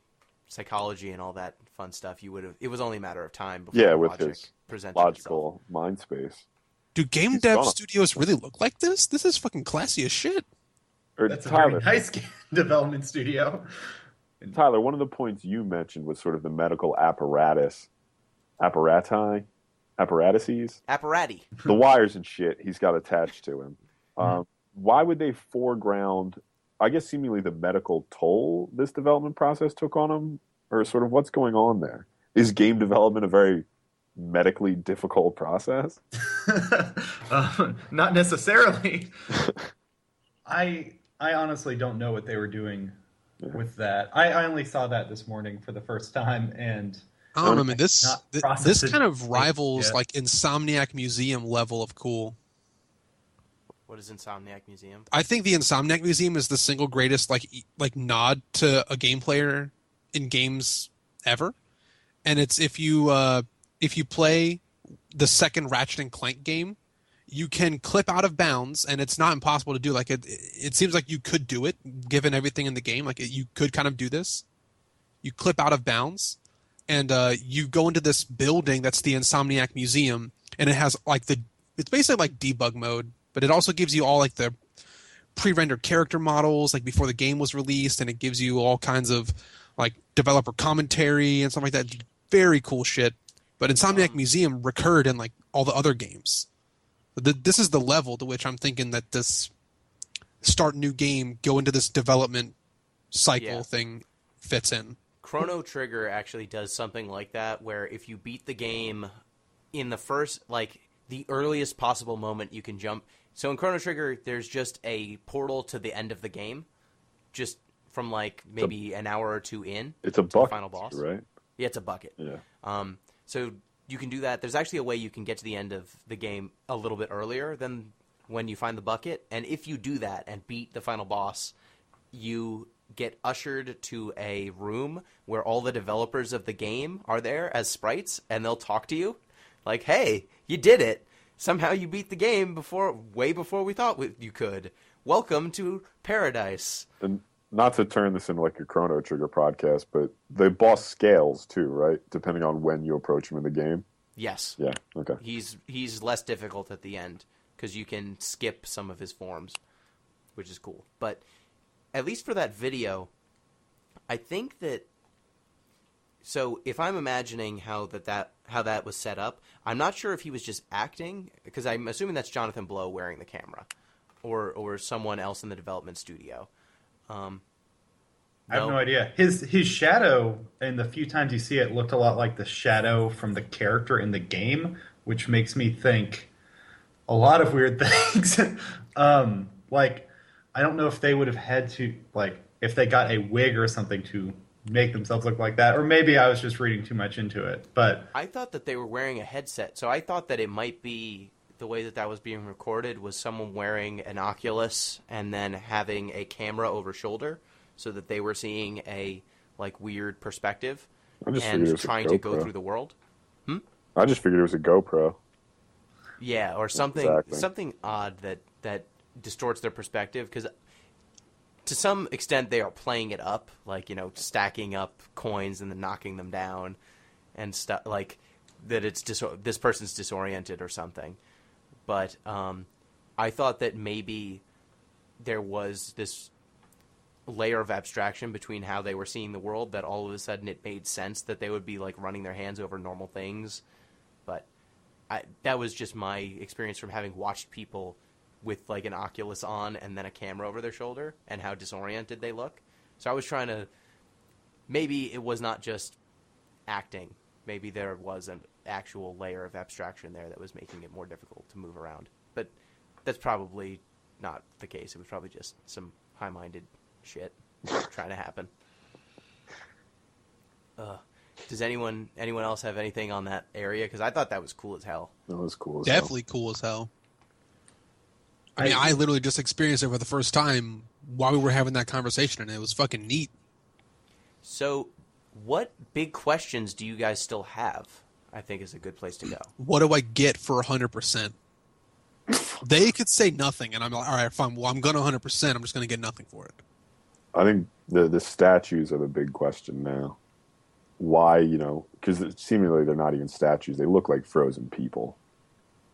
psychology and all that fun stuff, you would have. It was only a matter of time before with logic his presented logical mind space. Do game dev studios really look like this? This is fucking classy as shit. That's a very nice game development studio. Tyler, one of the points you mentioned was sort of the medical apparatuses. Apparati. The wires and shit he's got attached to him. Why would they foreground, I guess, seemingly the medical toll this development process took on him? Or sort of what's going on there? Is game development a very medically difficult process? Not necessarily. I honestly don't know what they were doing with that. I only saw that this morning for the first time, and I don't know, man. This processed kind of rivals yeah. like Insomniac Museum level of cool. What is Insomniac Museum? I think the Insomniac Museum is the single greatest like nod to a game player in games ever, and it's if you play the second Ratchet and Clank game, you can clip out of bounds, and it's not impossible to do. Like it seems like you could do it given everything in the game. Like you could kind of do this. You clip out of bounds, and you go into this building that's the Insomniac Museum, and it has like it's basically like debug mode, but it also gives you all like the pre-rendered character models like before the game was released, and it gives you all kinds of like developer commentary and stuff like that. Very cool shit. But Insomniac Museum recurred in like all the other games. This is the level to which I'm thinking that this start new game, go into this development cycle thing fits in. Chrono Trigger actually does something like that, where if you beat the game in the first, like, the earliest possible moment you can jump. So in Chrono Trigger, there's just a portal to the end of the game, just from, like, maybe an hour or two in. It's a bucket, final boss. Right? Yeah, it's a bucket. Yeah. So you can do that. There's actually a way you can get to the end of the game a little bit earlier than when you find the bucket. And if you do that and beat the final boss, you get ushered to a room where all the developers of the game are there as sprites, and they'll talk to you. Like, hey, you did it. Somehow you beat the game way before we thought you could. Welcome to paradise. And not to turn this into like a Chrono Trigger podcast, but the boss scales too, right? Depending on when you approach him in the game. Yes. Yeah. Okay. He's less difficult at the end because you can skip some of his forms, which is cool. But at least for that video, I think that. So if I'm imagining how that was set up, I'm not sure if he was just acting, because I'm assuming that's Jonathan Blow wearing the camera, or someone else in the development studio. I have no idea. His shadow, and the few times you see it, looked a lot like the shadow from the character in the game, which makes me think a lot of weird things. Like, I don't know if they would have had to, like, if they got a wig or something to make themselves look like that, or maybe I was just reading too much into it. But I thought that they were wearing a headset, so I thought that it might be the way that was being recorded was someone wearing an Oculus and then having a camera over shoulder, so that they were seeing a like weird perspective and trying to go through the world. I just figured it was a GoPro. Yeah, or something odd that distorts their perspective, because to some extent they are playing it up, like, you know, stacking up coins and then knocking them down and stuff like that. It's this person's disoriented or something. But I thought that maybe there was this layer of abstraction between how they were seeing the world, that all of a sudden it made sense that they would be like running their hands over normal things. But that was just my experience from having watched people with like an Oculus on and then a camera over their shoulder, and how disoriented they look. So I was trying to, maybe it was not just acting. Maybe there was an actual layer of abstraction there that was making it more difficult to move around. But that's probably not the case. It was probably just some high-minded shit trying to happen. Does anyone else have anything on that area? Because I thought that was cool as hell. That was cool as Definitely hell. Cool as hell. I mean, I literally just experienced it for the first time while we were having that conversation, and it was fucking neat. So, what big questions do you guys still have? I think is a good place to go. What do I get for 100%? They could say nothing, and I'm like, all right, fine. Well, I'm going to 100%. I'm just going to get nothing for it. I think the statues are the big question now. Why, you know, because seemingly they're not even statues. They look like frozen people.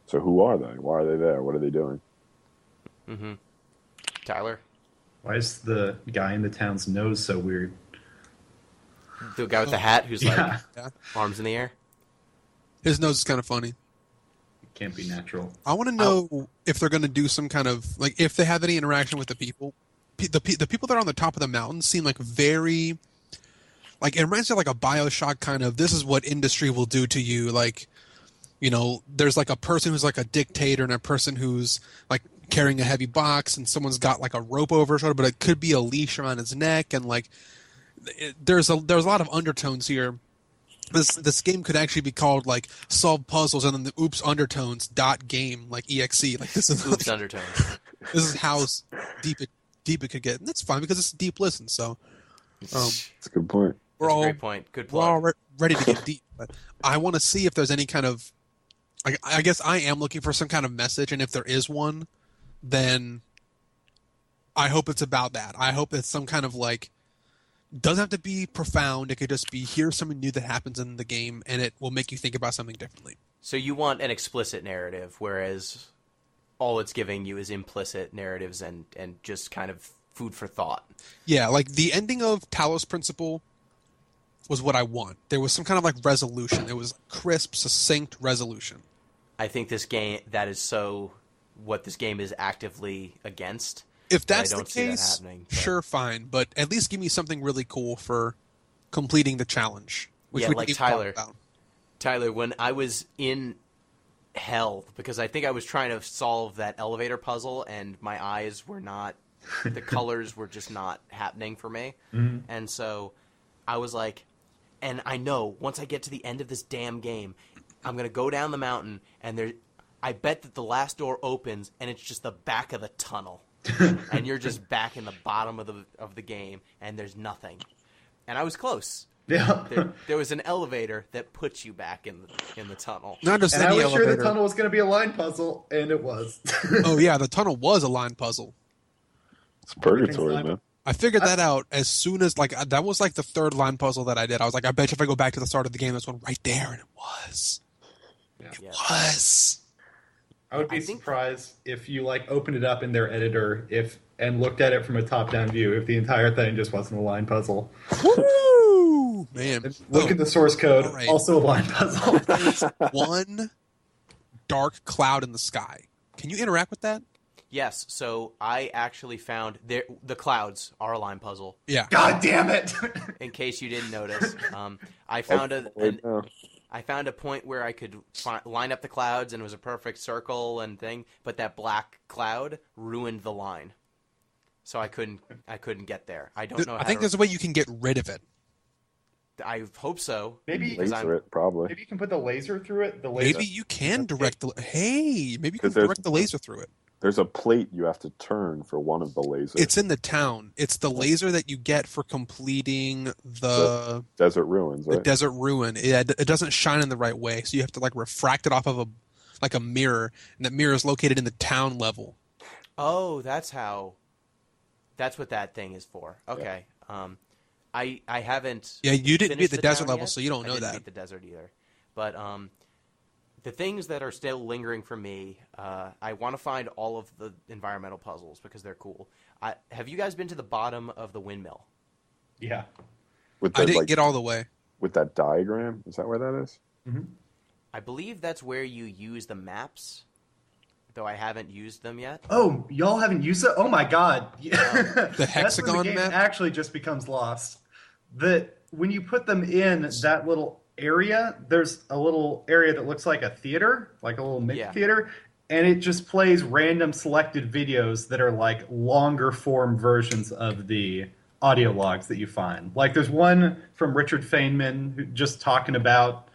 So who are they? Why are they there? What are they doing? Mm-hmm. Tyler? Why is the guy in the town's nose so weird? The guy with the hat who's Yeah. like arms in the air? His nose is kind of funny. It can't be natural. I want to know if they're going to do some kind of, like, if they have any interaction with the people. The people that are on the top of the mountain seem like very, like, it reminds me of like a BioShock kind of, this is what industry will do to you. Like, you know, there's like a person who's like a dictator and a person who's like carrying a heavy box, and someone's got like a rope over his shoulder, but it could be a leash around his neck, and like there's a lot of undertones here, This game could actually be called like solve puzzles and then the oops undertones dot game like exe. Like this is Oops, undertones. this is how deep it could get, and that's fine because it's a deep listen. So That's a good point. we're That's a all great point. Good we're all plug. ready to get deep. But I want to see if there's any kind of I guess I am looking for some kind of message, and if there is one, then I hope it's about that. I hope it's some kind of like doesn't have to be profound. It could just be here's something new that happens in the game, and it will make you think about something differently. So you want an explicit narrative, whereas all it's giving you is implicit narratives and just kind of food for thought. Yeah, like the ending of Talos Principle was what I want. There was some kind of like resolution. It was crisp, succinct resolution. I think this game, that is so what this game is actively against. If that's I the don't see that case, happening, but- sure, fine. But at least give me something really cool for completing the challenge. Which Yeah, we like didn't even talk Tyler. about. Tyler, when I was in hell, because I think I was trying to solve that elevator puzzle and my eyes were not, the colors were just not happening for me. Mm-hmm. And so I was like, and I know once I get to the end of this damn game, I'm going to go down the mountain and I bet that the last door opens and it's just the back of the tunnel. And you're just back in the bottom of the game and there's nothing. And I was close. Yeah. There was an elevator that puts you back in the tunnel. Not just And I any was sure elevator. the tunnel was going to be a line puzzle, and it was. Oh yeah, the tunnel was a line puzzle. It's purgatory, Everything's man. I figured that out as soon as like that was like the third line puzzle that I did. I was like, I bet you if I go back to the start of the game, there's one right there, and it was. Yeah. Was. I would be I think- surprised if you like opened it up in their editor and looked at it from a top-down view if the entire thing just wasn't a line puzzle. Woo! Man. Look at the source code, all right. also a line puzzle. There's one dark cloud in the sky. Can you interact with that? Yes, so I actually found the clouds are a line puzzle. Yeah. God damn it! In case you didn't notice, I found Oh, I found a point where I could line up the clouds and it was a perfect circle and thing, but that black cloud ruined the line, so I couldn't get there. I don't know. I How think to, there's a way you can get rid of it. I hope so. Maybe because laser it, probably. maybe you can put the laser through it. The laser. Maybe you can direct the. Hey, maybe you can 'Cause there's- direct the laser through it. There's a plate you have to turn for one of the lasers. It's in the town. It's the laser that you get for completing the Desert Ruins, right? desert ruin. It doesn't shine in the right way, so you have to like refract it off of a mirror, and that mirror is located in the town level. Oh, that's what that thing is for. Okay. I haven't. Yeah, you didn't beat finished the desert town level, yet. so you don't I know didn't that. beat the desert either. But the things that are still lingering for me, I want to find all of the environmental puzzles because they're cool. Have you guys been to the bottom of the windmill? Yeah. With I the, didn't like, get all the way. with that diagram. Is that where that is? I believe that's where you use the maps, though I haven't used them yet. Oh, y'all haven't used it? Oh my god. The That's when hexagon the game map? actually just becomes lost. When you put them in that little area, there's a little area that looks like a theater, like a little mini Yeah. theater, and it just plays random selected videos that are like longer form versions of the audio logs that you find. Like there's one from Richard Feynman who just talking about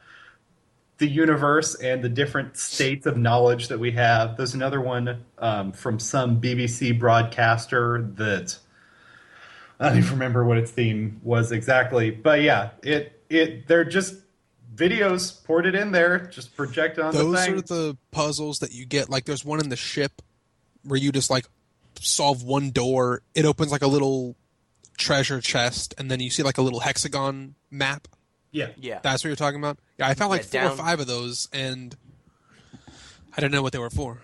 the universe and the different states of knowledge that we have. There's another one from some BBC broadcaster that I don't even remember what its theme was exactly. But yeah, they're just videos ported in there, just projected on the Those thing. are the puzzles that you get. Like, there's one in the ship where you just like solve one door. It opens like a little treasure chest, and then you see like a little hexagon map. Yeah. Yeah. That's what you're talking about. Yeah, I found like Yeah, 4 or 5 of those, and I didn't know what they were for.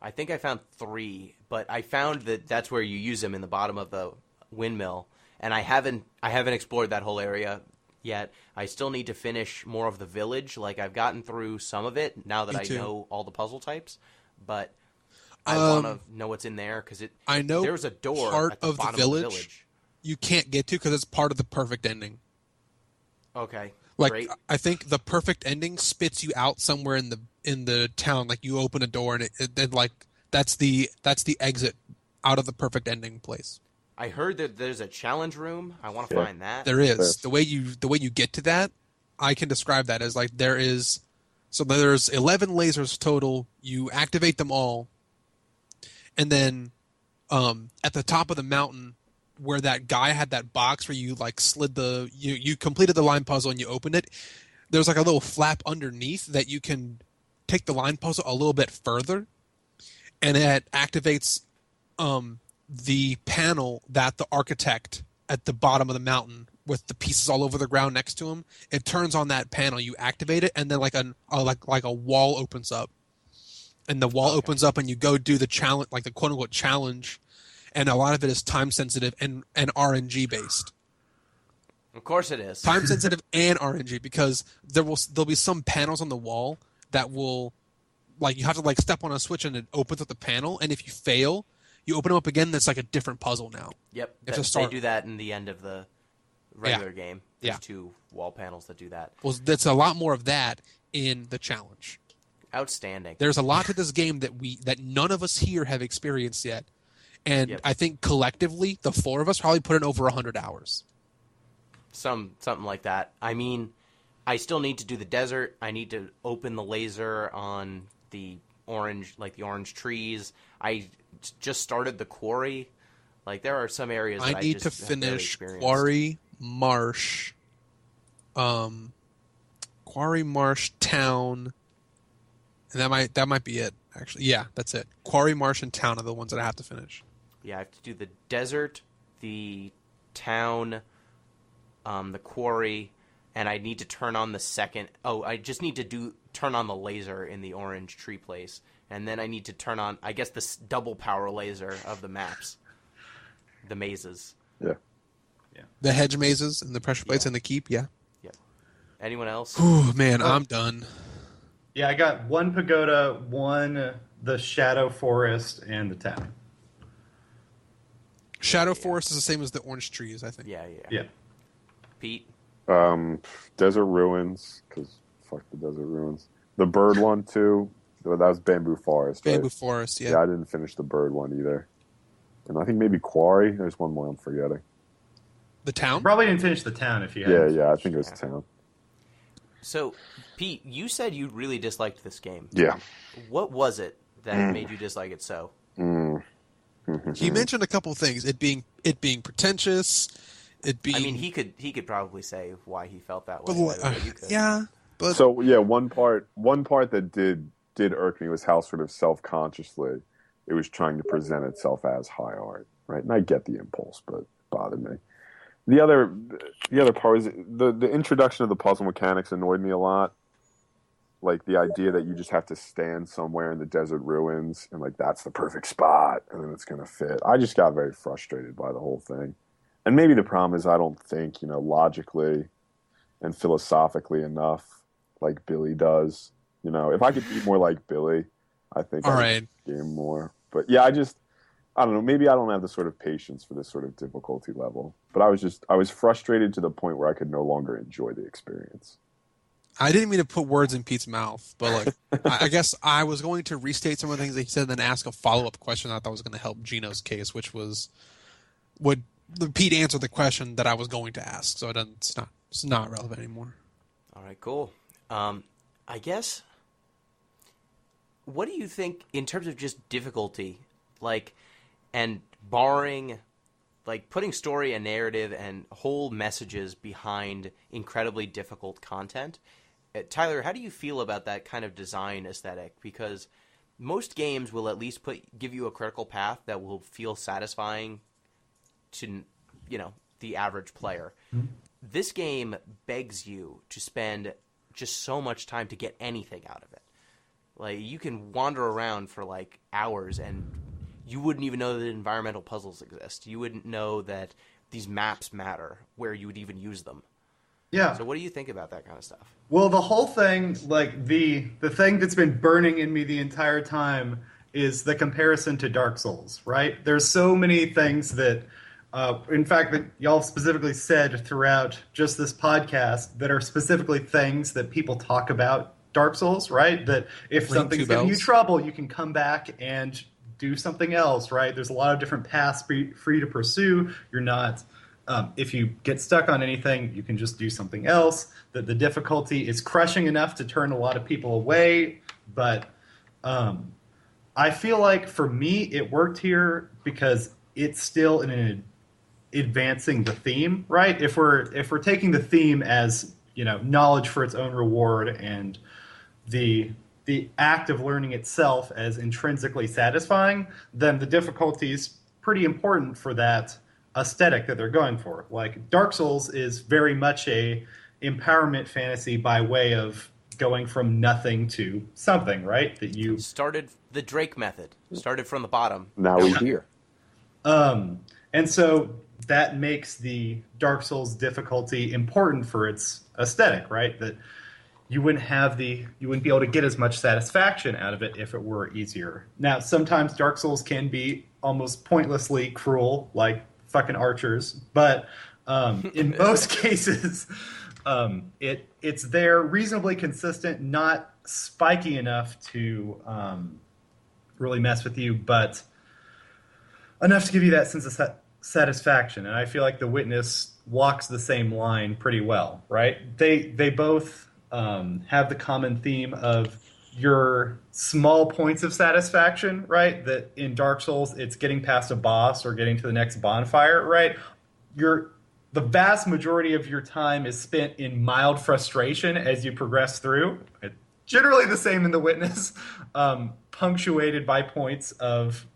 I think I found 3, but I found that that's where you use them in the bottom of the windmill, and I haven't explored that whole area yet. I still need to finish more of the village. Like I've gotten through some of it now that Me I too. know all the puzzle types, but I want to know what's in there because I know there's a door part at the of the bottom village, of the village. you can't get to because it's part of the perfect ending. Okay, Like great. I think the perfect ending spits you out somewhere in the town. Like you open a door and it like that's the exit out of the perfect ending place. I heard that there's a challenge room. I want to Yeah. find that. There is Yes. the way you get to that. I can describe that as like there's 11 lasers total. You activate them all, and then at the top of the mountain where that guy had that box where you like slid you completed the line puzzle and you opened it, there's like a little flap underneath that you can take the line puzzle a little bit further, and it activates the panel that the architect at the bottom of the mountain with the pieces all over the ground next to him. It turns on that panel, you activate it, and then like a wall opens up. And the wall opens up and you go do the challenge, like the quote unquote challenge, and a lot of it is time sensitive and RNG based. Of course it is. Time sensitive and RNG, because there'll be some panels on the wall that will, like, you have to like step on a switch and it opens up the panel, and if you fail, you open them up again, that's like a different puzzle now. Yep. They do that in the end of the regular game. There's 2 wall panels that do that. Well, that's a lot more of that in the challenge. Outstanding. There's a lot to this game that none of us here have experienced yet. And I think collectively, the 4 of us probably put in over 100 hours. Something like that. I mean, I still need to do the desert. I need to open the laser on the orange trees. I just started the quarry. Like, there are some areas that I need to finish Quarry Marsh, Town, and that might be it. Actually, yeah, that's it. Quarry Marsh and Town are the ones that I have to finish. Yeah, I have to do the desert, the town, the quarry, and I need to turn on the second. Oh, I just need to turn on the laser in the orange tree place, and then I need to turn on, I guess, the double power laser of the maps, the mazes. Yeah. The hedge mazes and the pressure plates and the keep. Yeah. Anyone else? Oh man, I'm done. Yeah, I got 1 pagoda, 1 the shadow forest, and the town. Shadow Forest is the same as the orange trees, I think. Yeah. Pete? Desert Ruins, because fuck the Desert Ruins. The bird one, too. That was Bamboo Forest, right? Bamboo Forest, yeah. Yeah, I didn't finish the bird one either. And I think maybe Quarry. There's one more I'm forgetting. The town? You probably didn't finish the town if you had. Yeah, I think it was town. So, Pete, you said you really disliked this game. Yeah. What was it that made you dislike it so? He mentioned a couple things. It being pretentious. It being. I mean, he could probably say why he felt that way. Yeah, but so yeah, one part that did irk me was how sort of self-consciously it was trying to present itself as high art, right? And I get the impulse, but it bothered me. The other part was the introduction of the puzzle mechanics annoyed me a lot. Like the idea that you just have to stand somewhere in the desert ruins and like that's the perfect spot and then it's going to fit. I just got very frustrated by the whole thing. And maybe the problem is I don't think, logically and philosophically enough like Billy does. If I could be more like Billy, I think I'd game more. But yeah, I don't know. Maybe I don't have the sort of patience for this sort of difficulty level. But I was frustrated to the point where I could no longer enjoy the experience. I didn't mean to put words in Pete's mouth, but I guess I was going to restate some of the things that he said and then ask a follow-up question I thought was going to help Gino's case, which was would Pete answer the question that I was going to ask, so it's not relevant anymore. All right, cool. I guess, what do you think in terms of just difficulty, and barring, putting story and narrative and whole messages behind incredibly difficult content? Tyler, how do you feel about that kind of design aesthetic? Because most games will at least give you a critical path that will feel satisfying to, the average player. Mm-hmm. This game begs you to spend just so much time to get anything out of it. You can wander around for hours and you wouldn't even know that environmental puzzles exist. You wouldn't know that these maps matter, where you would even use them. Yeah. So what do you think about that kind of stuff? Well, the whole thing, the thing that's been burning in me the entire time is the comparison to Dark Souls, right? There's so many things that, in fact, that y'all specifically said throughout just this podcast that are specifically things that people talk about Dark Souls, right? That if something's giving you trouble, you can come back and do something else, right? There's a lot of different paths for you to pursue. You're not if you get stuck on anything, you can just do something else. That the difficulty is crushing enough to turn a lot of people away, but I feel like for me it worked here because it's still in advancing the theme, right? If we're taking the theme as knowledge for its own reward and the act of learning itself as intrinsically satisfying, then the difficulty is pretty important for that aesthetic that they're going for. Like Dark Souls is very much a empowerment fantasy by way of going from nothing to something, right? That you started the Drake method, started from the bottom. Now we're here. And so that makes the Dark Souls difficulty important for its aesthetic, right? That you wouldn't be able to get as much satisfaction out of it if it were easier. Now, sometimes Dark Souls can be almost pointlessly cruel, like fucking archers, but in most cases, it's there reasonably consistent, not spiky enough to really mess with you, but enough to give you that sense of satisfaction. And I feel like The Witness walks the same line pretty well, right? They both have the common theme of your small points of satisfaction, right? That in Dark Souls, it's getting past a boss or getting to the next bonfire, right? The vast majority of your time is spent in mild frustration as you progress through. Generally the same in The Witness, punctuated by points of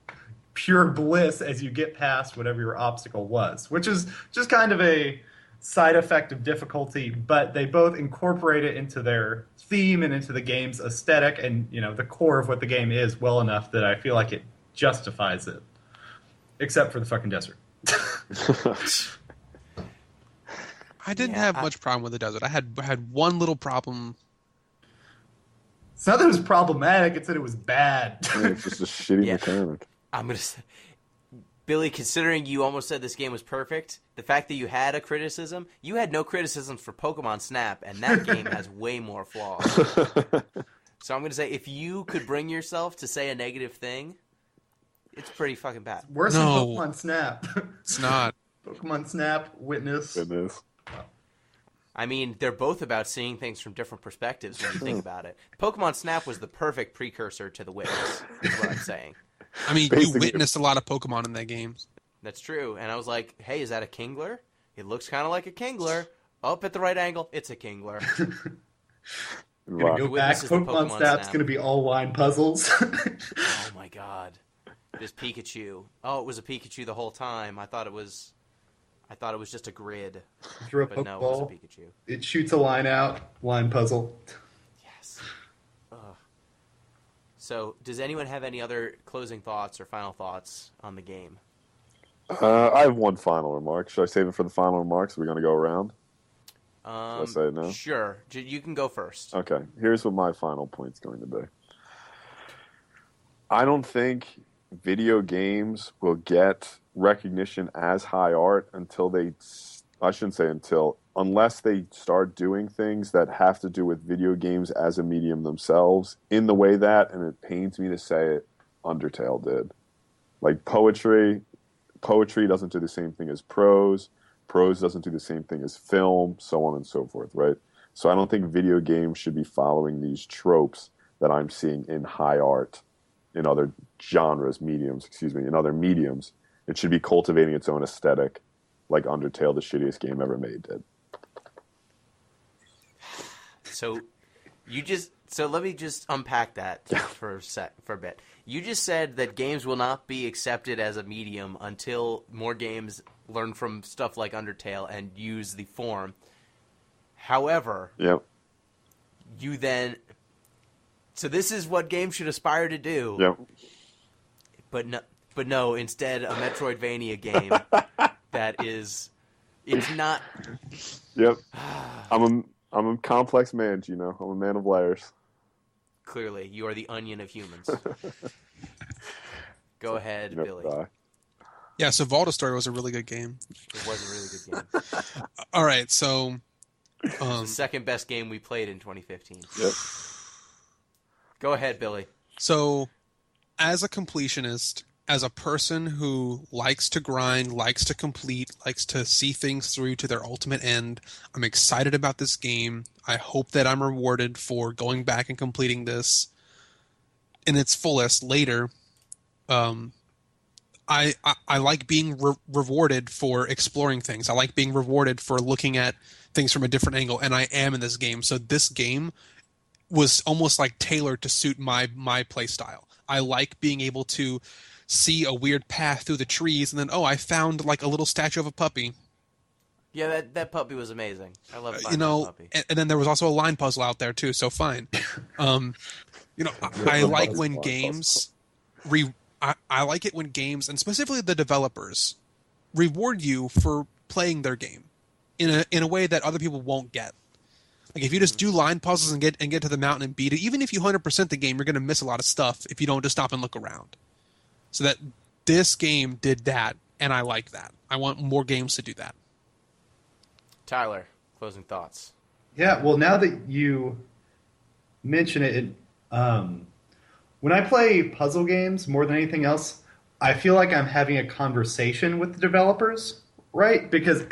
pure bliss as you get past whatever your obstacle was, which is just kind of a side effect of difficulty, but they both incorporate it into their theme and into the game's aesthetic and the core of what the game is well enough that I feel like it justifies it, except for the fucking desert. I didn't have much problem with the desert. I had one little problem. It's not that it was problematic, it's that it was bad. It's just a shitty mechanic. I'm going to say, Billy, considering you almost said this game was perfect, the fact that you had a criticism, you had no criticisms for Pokemon Snap, and that game has way more flaws. So I'm going to say, if you could bring yourself to say a negative thing, it's pretty fucking bad. Worse than Pokemon Snap. It's not. Pokemon Snap, Witness. I mean, they're both about seeing things from different perspectives when you think about it. Pokemon Snap was the perfect precursor to The Witness, is what I'm saying. I mean, you witnessed a lot of Pokemon in that game. That's true. And I was like, hey, is that a Kingler? It looks kind of like a Kingler. Up at the right angle, it's a Kingler. Gonna go back. Pokemon Snap's going to be all line puzzles. Oh, my God. This Pikachu. Oh, it was a Pikachu the whole time. I thought it was just a grid. But no, it was a Pikachu. It shoots a line out. Line puzzle. Yes. Ugh. So, does anyone have any other closing thoughts or final thoughts on the game? I have one final remark. Should I save it for the final remarks? Are we going to go around? Should I say it now? Sure. You can go first. Okay. Here's what my final point's going to be. I don't think video games will get recognition as high art unless they start doing things that have to do with video games as a medium themselves in the way that, and it pains me to say it, Undertale did. Like poetry doesn't do the same thing as prose doesn't do the same thing as film, so on and so forth, right? So I don't think video games should be following these tropes that I'm seeing in high art in other in other mediums. It should be cultivating its own aesthetic, like Undertale, the shittiest game ever made, did. So let me just unpack that for a bit. You just said that games will not be accepted as a medium until more games learn from stuff like Undertale and use the form. However, so this is what games should aspire to do. Yep. But no, instead a Metroidvania game it's not. Yep. I'm a complex man, Gino. I'm a man of layers. Clearly, you are the onion of humans. Go ahead, Billy. Yeah, so Volta Story was a really good game. It was a really good game. All right, so It's the second best game we played in 2015. Yep. Go ahead, Billy. So, as a completionist, as a person who likes to grind, likes to complete, likes to see things through to their ultimate end, I'm excited about this game. I hope that I'm rewarded for going back and completing this in its fullest later. Um, I like being rewarded for exploring things. I like being rewarded for looking at things from a different angle, and I am in this game. So this game was almost like tailored to suit my play style. I like being able to see a weird path through the trees, and then I found like a little statue of a puppy. Yeah, that puppy was amazing. I love You finding that know, puppy. and then there was also a line puzzle out there too. So fine. I like when games I like it when games, and specifically the developers, reward you for playing their game in a way that other people won't get. Like if you just do line puzzles and get to the mountain and beat it, even if you 100% the game, you're going to miss a lot of stuff if you don't just stop and look around. So that this game did that, and I like that. I want more games to do that. Tyler, closing thoughts. Yeah, well, now that you mention it, when I play puzzle games more than anything else, I feel like I'm having a conversation with the developers, right? Because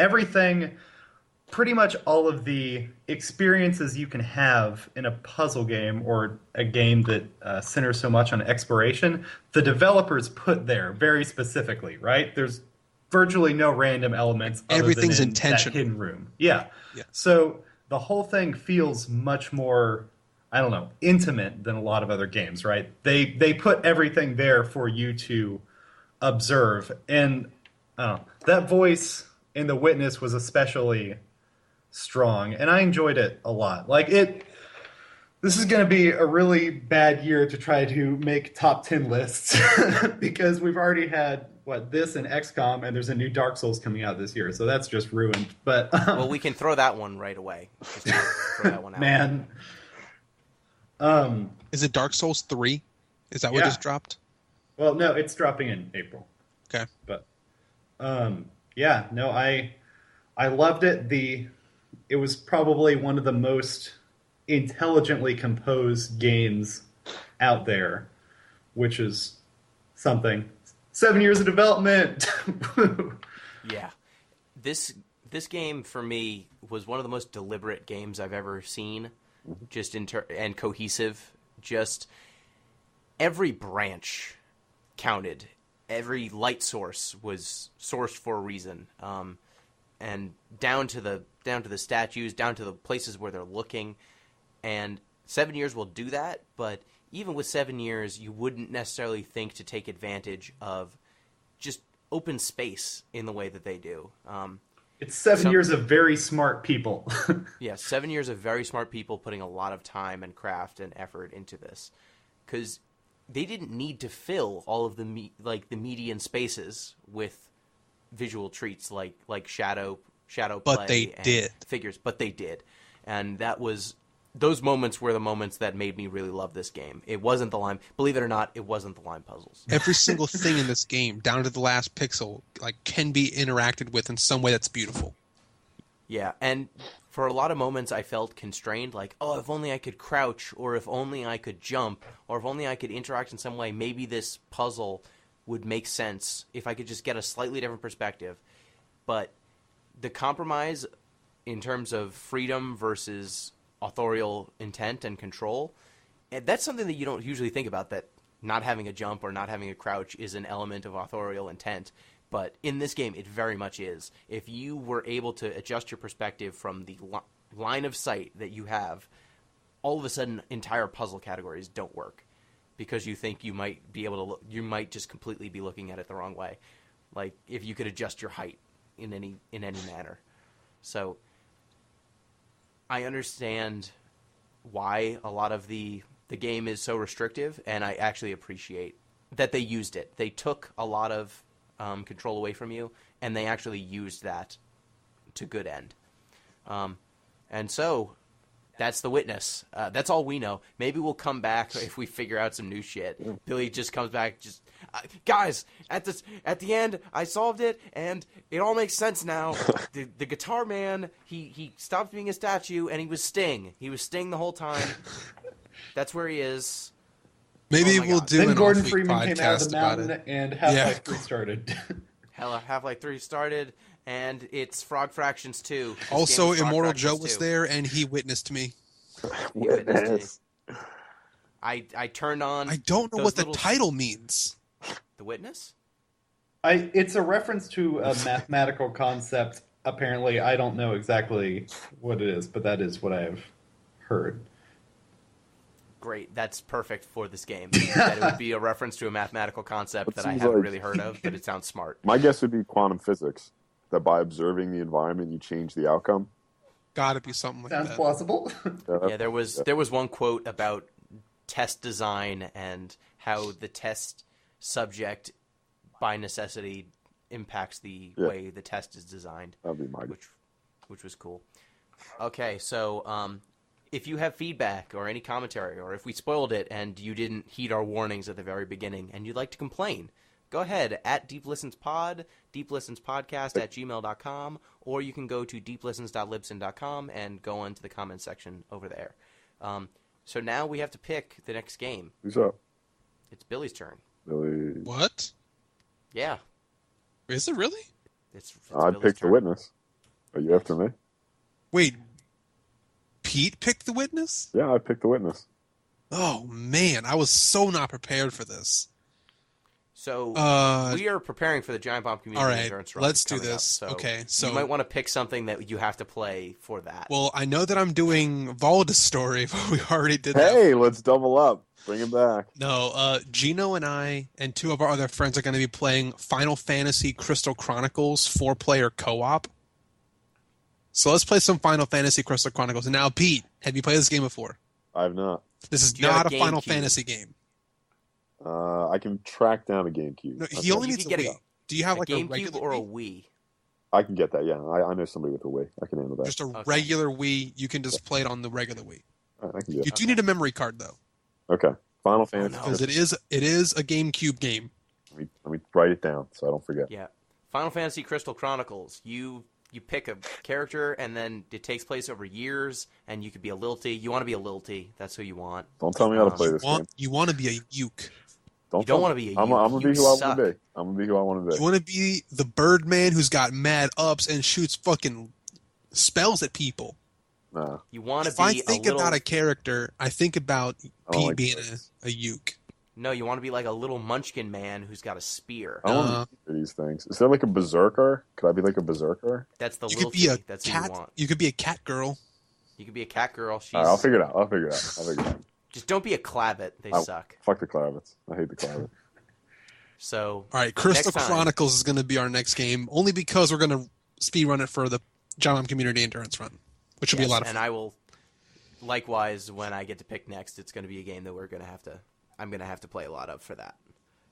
pretty much all of the experiences you can have in a puzzle game or a game that centers so much on exploration, the developers put there very specifically, right? There's virtually no random elements. Everything's other than intentional. That hidden room. Yeah. Yeah. So the whole thing feels much more, I don't know, intimate than a lot of other games, right? They put everything there for you to observe. And that voice in The Witness was especially strong, and I enjoyed it a lot. This is going to be a really bad year to try to make top 10 lists because we've already had this and XCOM, and there's a new Dark Souls coming out this year, so that's just ruined. But well, we can throw that one right away. Just throw that one out. Man, is it Dark Souls 3? Is that what just dropped? Well, no, it's dropping in April. Okay, but yeah, no, I loved it. It was probably one of the most intelligently composed games out there, which is something. 7 years of development. Yeah, this game for me was one of the most deliberate games I've ever seen, just and cohesive. Just every branch counted. Every light source was sourced for a reason, and down to the statues, down to the places where they're looking. And 7 years will do that, but even with 7 years, you wouldn't necessarily think to take advantage of just open space in the way that they do. It's 7 years of very smart people. Yeah, 7 years of very smart people putting a lot of time and craft and effort into this, because they didn't need to fill all of the median spaces with visual treats like shadow play, but they did figures, but they did, and those moments were the moments that made me really love this game. It wasn't the line, believe it or not, it wasn't the line puzzles. Every single thing in this game, down to the last pixel, can be interacted with in some way that's beautiful. Yeah, and for a lot of moments I felt constrained, if only I could crouch, or if only I could jump, or if only I could interact in some way, maybe this puzzle would make sense if I could just get a slightly different perspective. But the compromise in terms of freedom versus authorial intent and control, that's something that you don't usually think about, that not having a jump or not having a crouch is an element of authorial intent. But in this game, it very much is. If you were able to adjust your perspective from the line of sight that you have, all of a sudden entire puzzle categories don't work because you think you might be able to you might just completely be looking at it the wrong way. Like if you could adjust your height in any manner. So I understand why a lot of the game is so restrictive, and I actually appreciate that they used it. They took a lot of control away from you, and they actually used that to good end. And so that's The Witness. That's all we know. Maybe we'll come back if we figure out some new shit. Billy just comes back, guys, at the end, I solved it, and it all makes sense now. The guitar man, he stopped being a statue, and he was Sting. He was Sting the whole time. That's where he is. Maybe Oh my we'll God. do Then an Gordon off-week Freeman came out of podcast the about mountain, it. and Half-Life Yeah. 3 started. Half-Life 3 started, and it's Frog Fractions 2. This game Also, was Frog Immortal Fractions Joe was 2. there, and he witnessed me. He witnessed Witness. it. I turned on. I don't know those what the little- title means. The Witness? It's a reference to a mathematical concept. Apparently, I don't know exactly what it is, but that is what I have heard. Great. That's perfect for this game. That it would be a reference to a mathematical concept that I seems haven't like- really heard of, but it sounds smart. My guess would be quantum physics. That by observing the environment, you change the outcome. Gotta be something like Sounds that. plausible. Yeah, there was one quote about test design and how the test subject by necessity impacts the way the test is designed, That'd be my guess. which was cool. Okay, so if you have feedback or any commentary, or if we spoiled it and you didn't heed our warnings at the very beginning and you'd like to complain, go ahead at deeplistenspod, deeplistenspodcast@gmail.com, or you can go to deeplistens.libsyn.com and go into the comment section over there. So now we have to pick the next game. Who's up? It's Billy's turn. Billy. What? Yeah. Is it really? It's I Billy's picked the turn. witness. Are you after me? Wait, Pete picked the witness? Yeah, I picked the witness. Oh, man, I was so not prepared for this. So Uh, we are preparing for the Giant Bomb Community all right, Endurance Run. let's do coming up, this. so Okay, so- you might want to pick something that you have to play for that. Well, I know that I'm doing Valda's story, but we already did that. Hey, let's double up. Bring it back. No, Gino and I and two of our other friends are going to be playing Final Fantasy Crystal Chronicles 4-player co-op. So let's play some Final Fantasy Crystal Chronicles. And now, Pete, have you played this game before? I have not. This is Do you have not a a Final GameCube? Fantasy game. I can track down a GameCube. No, That's he only it. You needs a could get Wii. Do you have a like a GameCube regular or a Wii? Wii? I can get that. Yeah, I know somebody with a Wii. I can handle that. Just a Okay. regular Wii. You can just play it on the regular Wii. All right, I can do You it. do need a memory card though, Okay. Final Fantasy. no. because it is a GameCube game. Let me write it down so I don't forget. Yeah. Final Fantasy Crystal Chronicles. You pick a character, and then it takes place over years, and you could be a Lilty. You want to be a Lilty. That's who you want. Don't tell me how to play this game. You want to be a Uke. You don't tell wanna me. be a I'm Uke. gonna be Ukes who I want suck. to be. I'm gonna be who I want to You be. want to be the Birdman who's got mad ups and shoots fucking spells at people. Nah. You want to If be I think a little. about a character, I think about I don't Pete like being birds. a Uke. No, you want to be like a little Munchkin man who's got a spear. I want to be these things. Is there like a berserker? Could I be like a berserker? That's the You Lilty. could be a That's who cat. you want. You could be a cat girl. You could be a cat girl. She's All right, I'll figure it out. I'll figure it out. just don't be a Clavet. They I- suck. Fuck the Kravitz. I hate the Kravitz. So All right, Crystal Next time. Chronicles is going to be our next game, only because we're going to speed run it for the Giant Bomb Community Endurance Run, which will be a yes, lot of and fun. I will. Likewise, when I get to pick next, it's going to be a game that I'm going to have to play a lot of for that.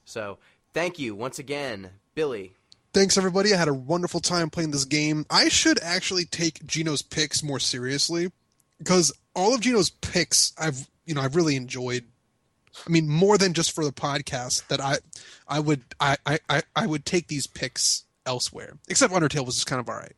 So thank you once again, Billy. Thanks, everybody. I had a wonderful time playing this game. I should actually take Gino's picks more seriously because all of Gino's picks I've really enjoyed. I mean, more than just for the podcast. That I would take these picks elsewhere. Except Undertale was just kind of all right.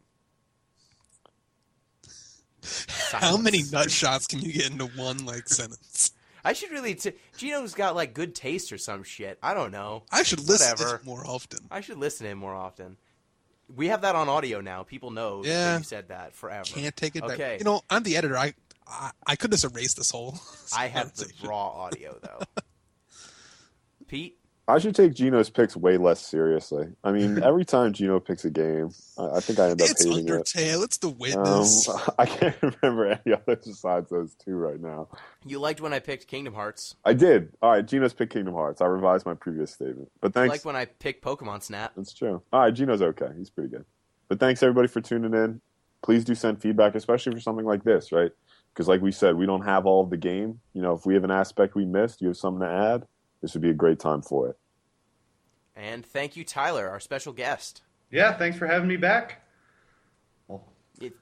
How many Silence. nut shots can you get into one sentence? I should really. Gino's got like good taste or some shit. I don't know. I should listen to Whatever. it more often. I should listen to him more often. We have that on audio now. People know Yeah. that you said that forever. Can't take it back. Okay. You know, I'm the editor. I could just erase this whole. I have the conversation. raw audio though. Pete, I should take Gino's picks way less seriously. I mean, every time Gino picks a game, I think I end up It's hating it. Undertale. It's the witness. I can't remember any others besides those two right now. you liked when I picked Kingdom Hearts. I did. All right, Gino's picked Kingdom Hearts. I revised my previous statement. But You thanks. liked when I picked Pokemon Snap. That's true. All right, Gino's okay. He's pretty good. But thanks everybody for tuning in. Please do send feedback, especially for something like this, right? Because like we said, we don't have all of the game. You know, if we have an aspect we missed, you have something to add, this would be a great time for it. And thank you, Tyler, our special guest. Yeah, thanks for having me back. Well,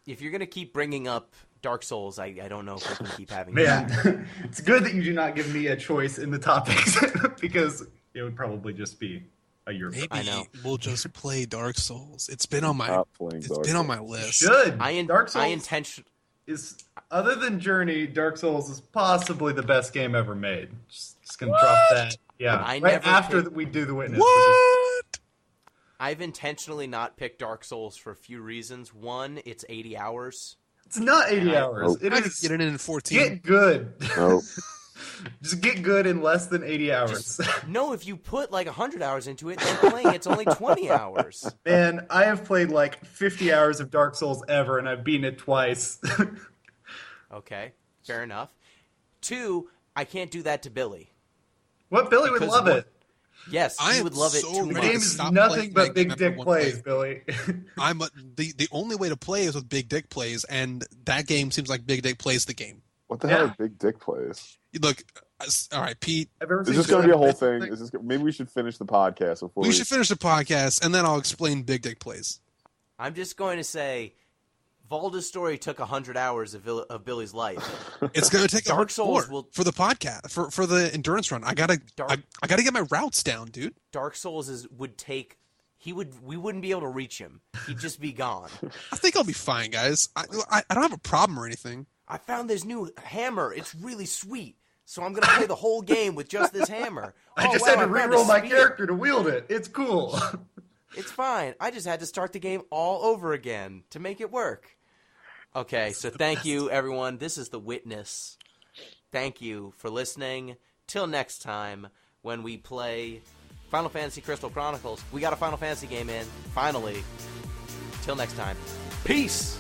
If you're going to keep bringing up Dark Souls, I don't know if we can keep having you. man, it's good that you do not give me a choice in the topics because it would probably just be a year. Maybe I know. we'll just play Dark Souls. It's been on my Not playing it's Dark been on Souls. my list. Should I Dark Souls intentionally is other than Journey, Dark Souls is possibly the best game ever made. Just gonna drop that. Yeah, I right never after picked- we do the Witness. What? I've intentionally not picked Dark Souls for a few reasons. One, it's 80 hours. It's not 80 hours. Nope. It I could is. get it in 14. Get good. Nope. Just get good in less than 80 hours. No, if you put like 100 hours into it, then playing it's only 20 hours. Man, I have played like 50 hours of Dark Souls ever, and I've beaten it twice. Okay, fair enough. Two, I can't do that to Billy. What? Billy would Because love what- it. Yes, I he am would love it so too The ready much. game is Stop nothing playing but that big game dick after one plays, play. Billy. The only way to play is with Big Dick plays, and that game seems like Big Dick plays the game. What the hell Yeah. are big dick plays? Look, all right, Pete. I've ever Is seen this going to be a whole Billy- thing? Maybe we should finish the podcast before We should finish the podcast, and then I'll explain Big Dick plays. I'm just going to say, Valda's story took 100 hours of Billy's life. It's going to take Dark a Souls Souls will- for the podcast for the endurance run. I gotta get my routes down, dude. Dark Souls would take. We wouldn't be able to reach him. He'd just be gone. I think I'll be fine, guys. I don't have a problem or anything. I found this new hammer. It's really sweet. So I'm gonna play the whole game with just this hammer. I just wow, had to I found reroll a my spear. character to wield it. It's cool. It's fine. I just had to start the game all over again to make it work. Okay, so thank you, everyone. This is The Witness. Thank you for listening. Till next time, when we play Final Fantasy Crystal Chronicles. We got a Final Fantasy game in, finally. Till next time. Peace!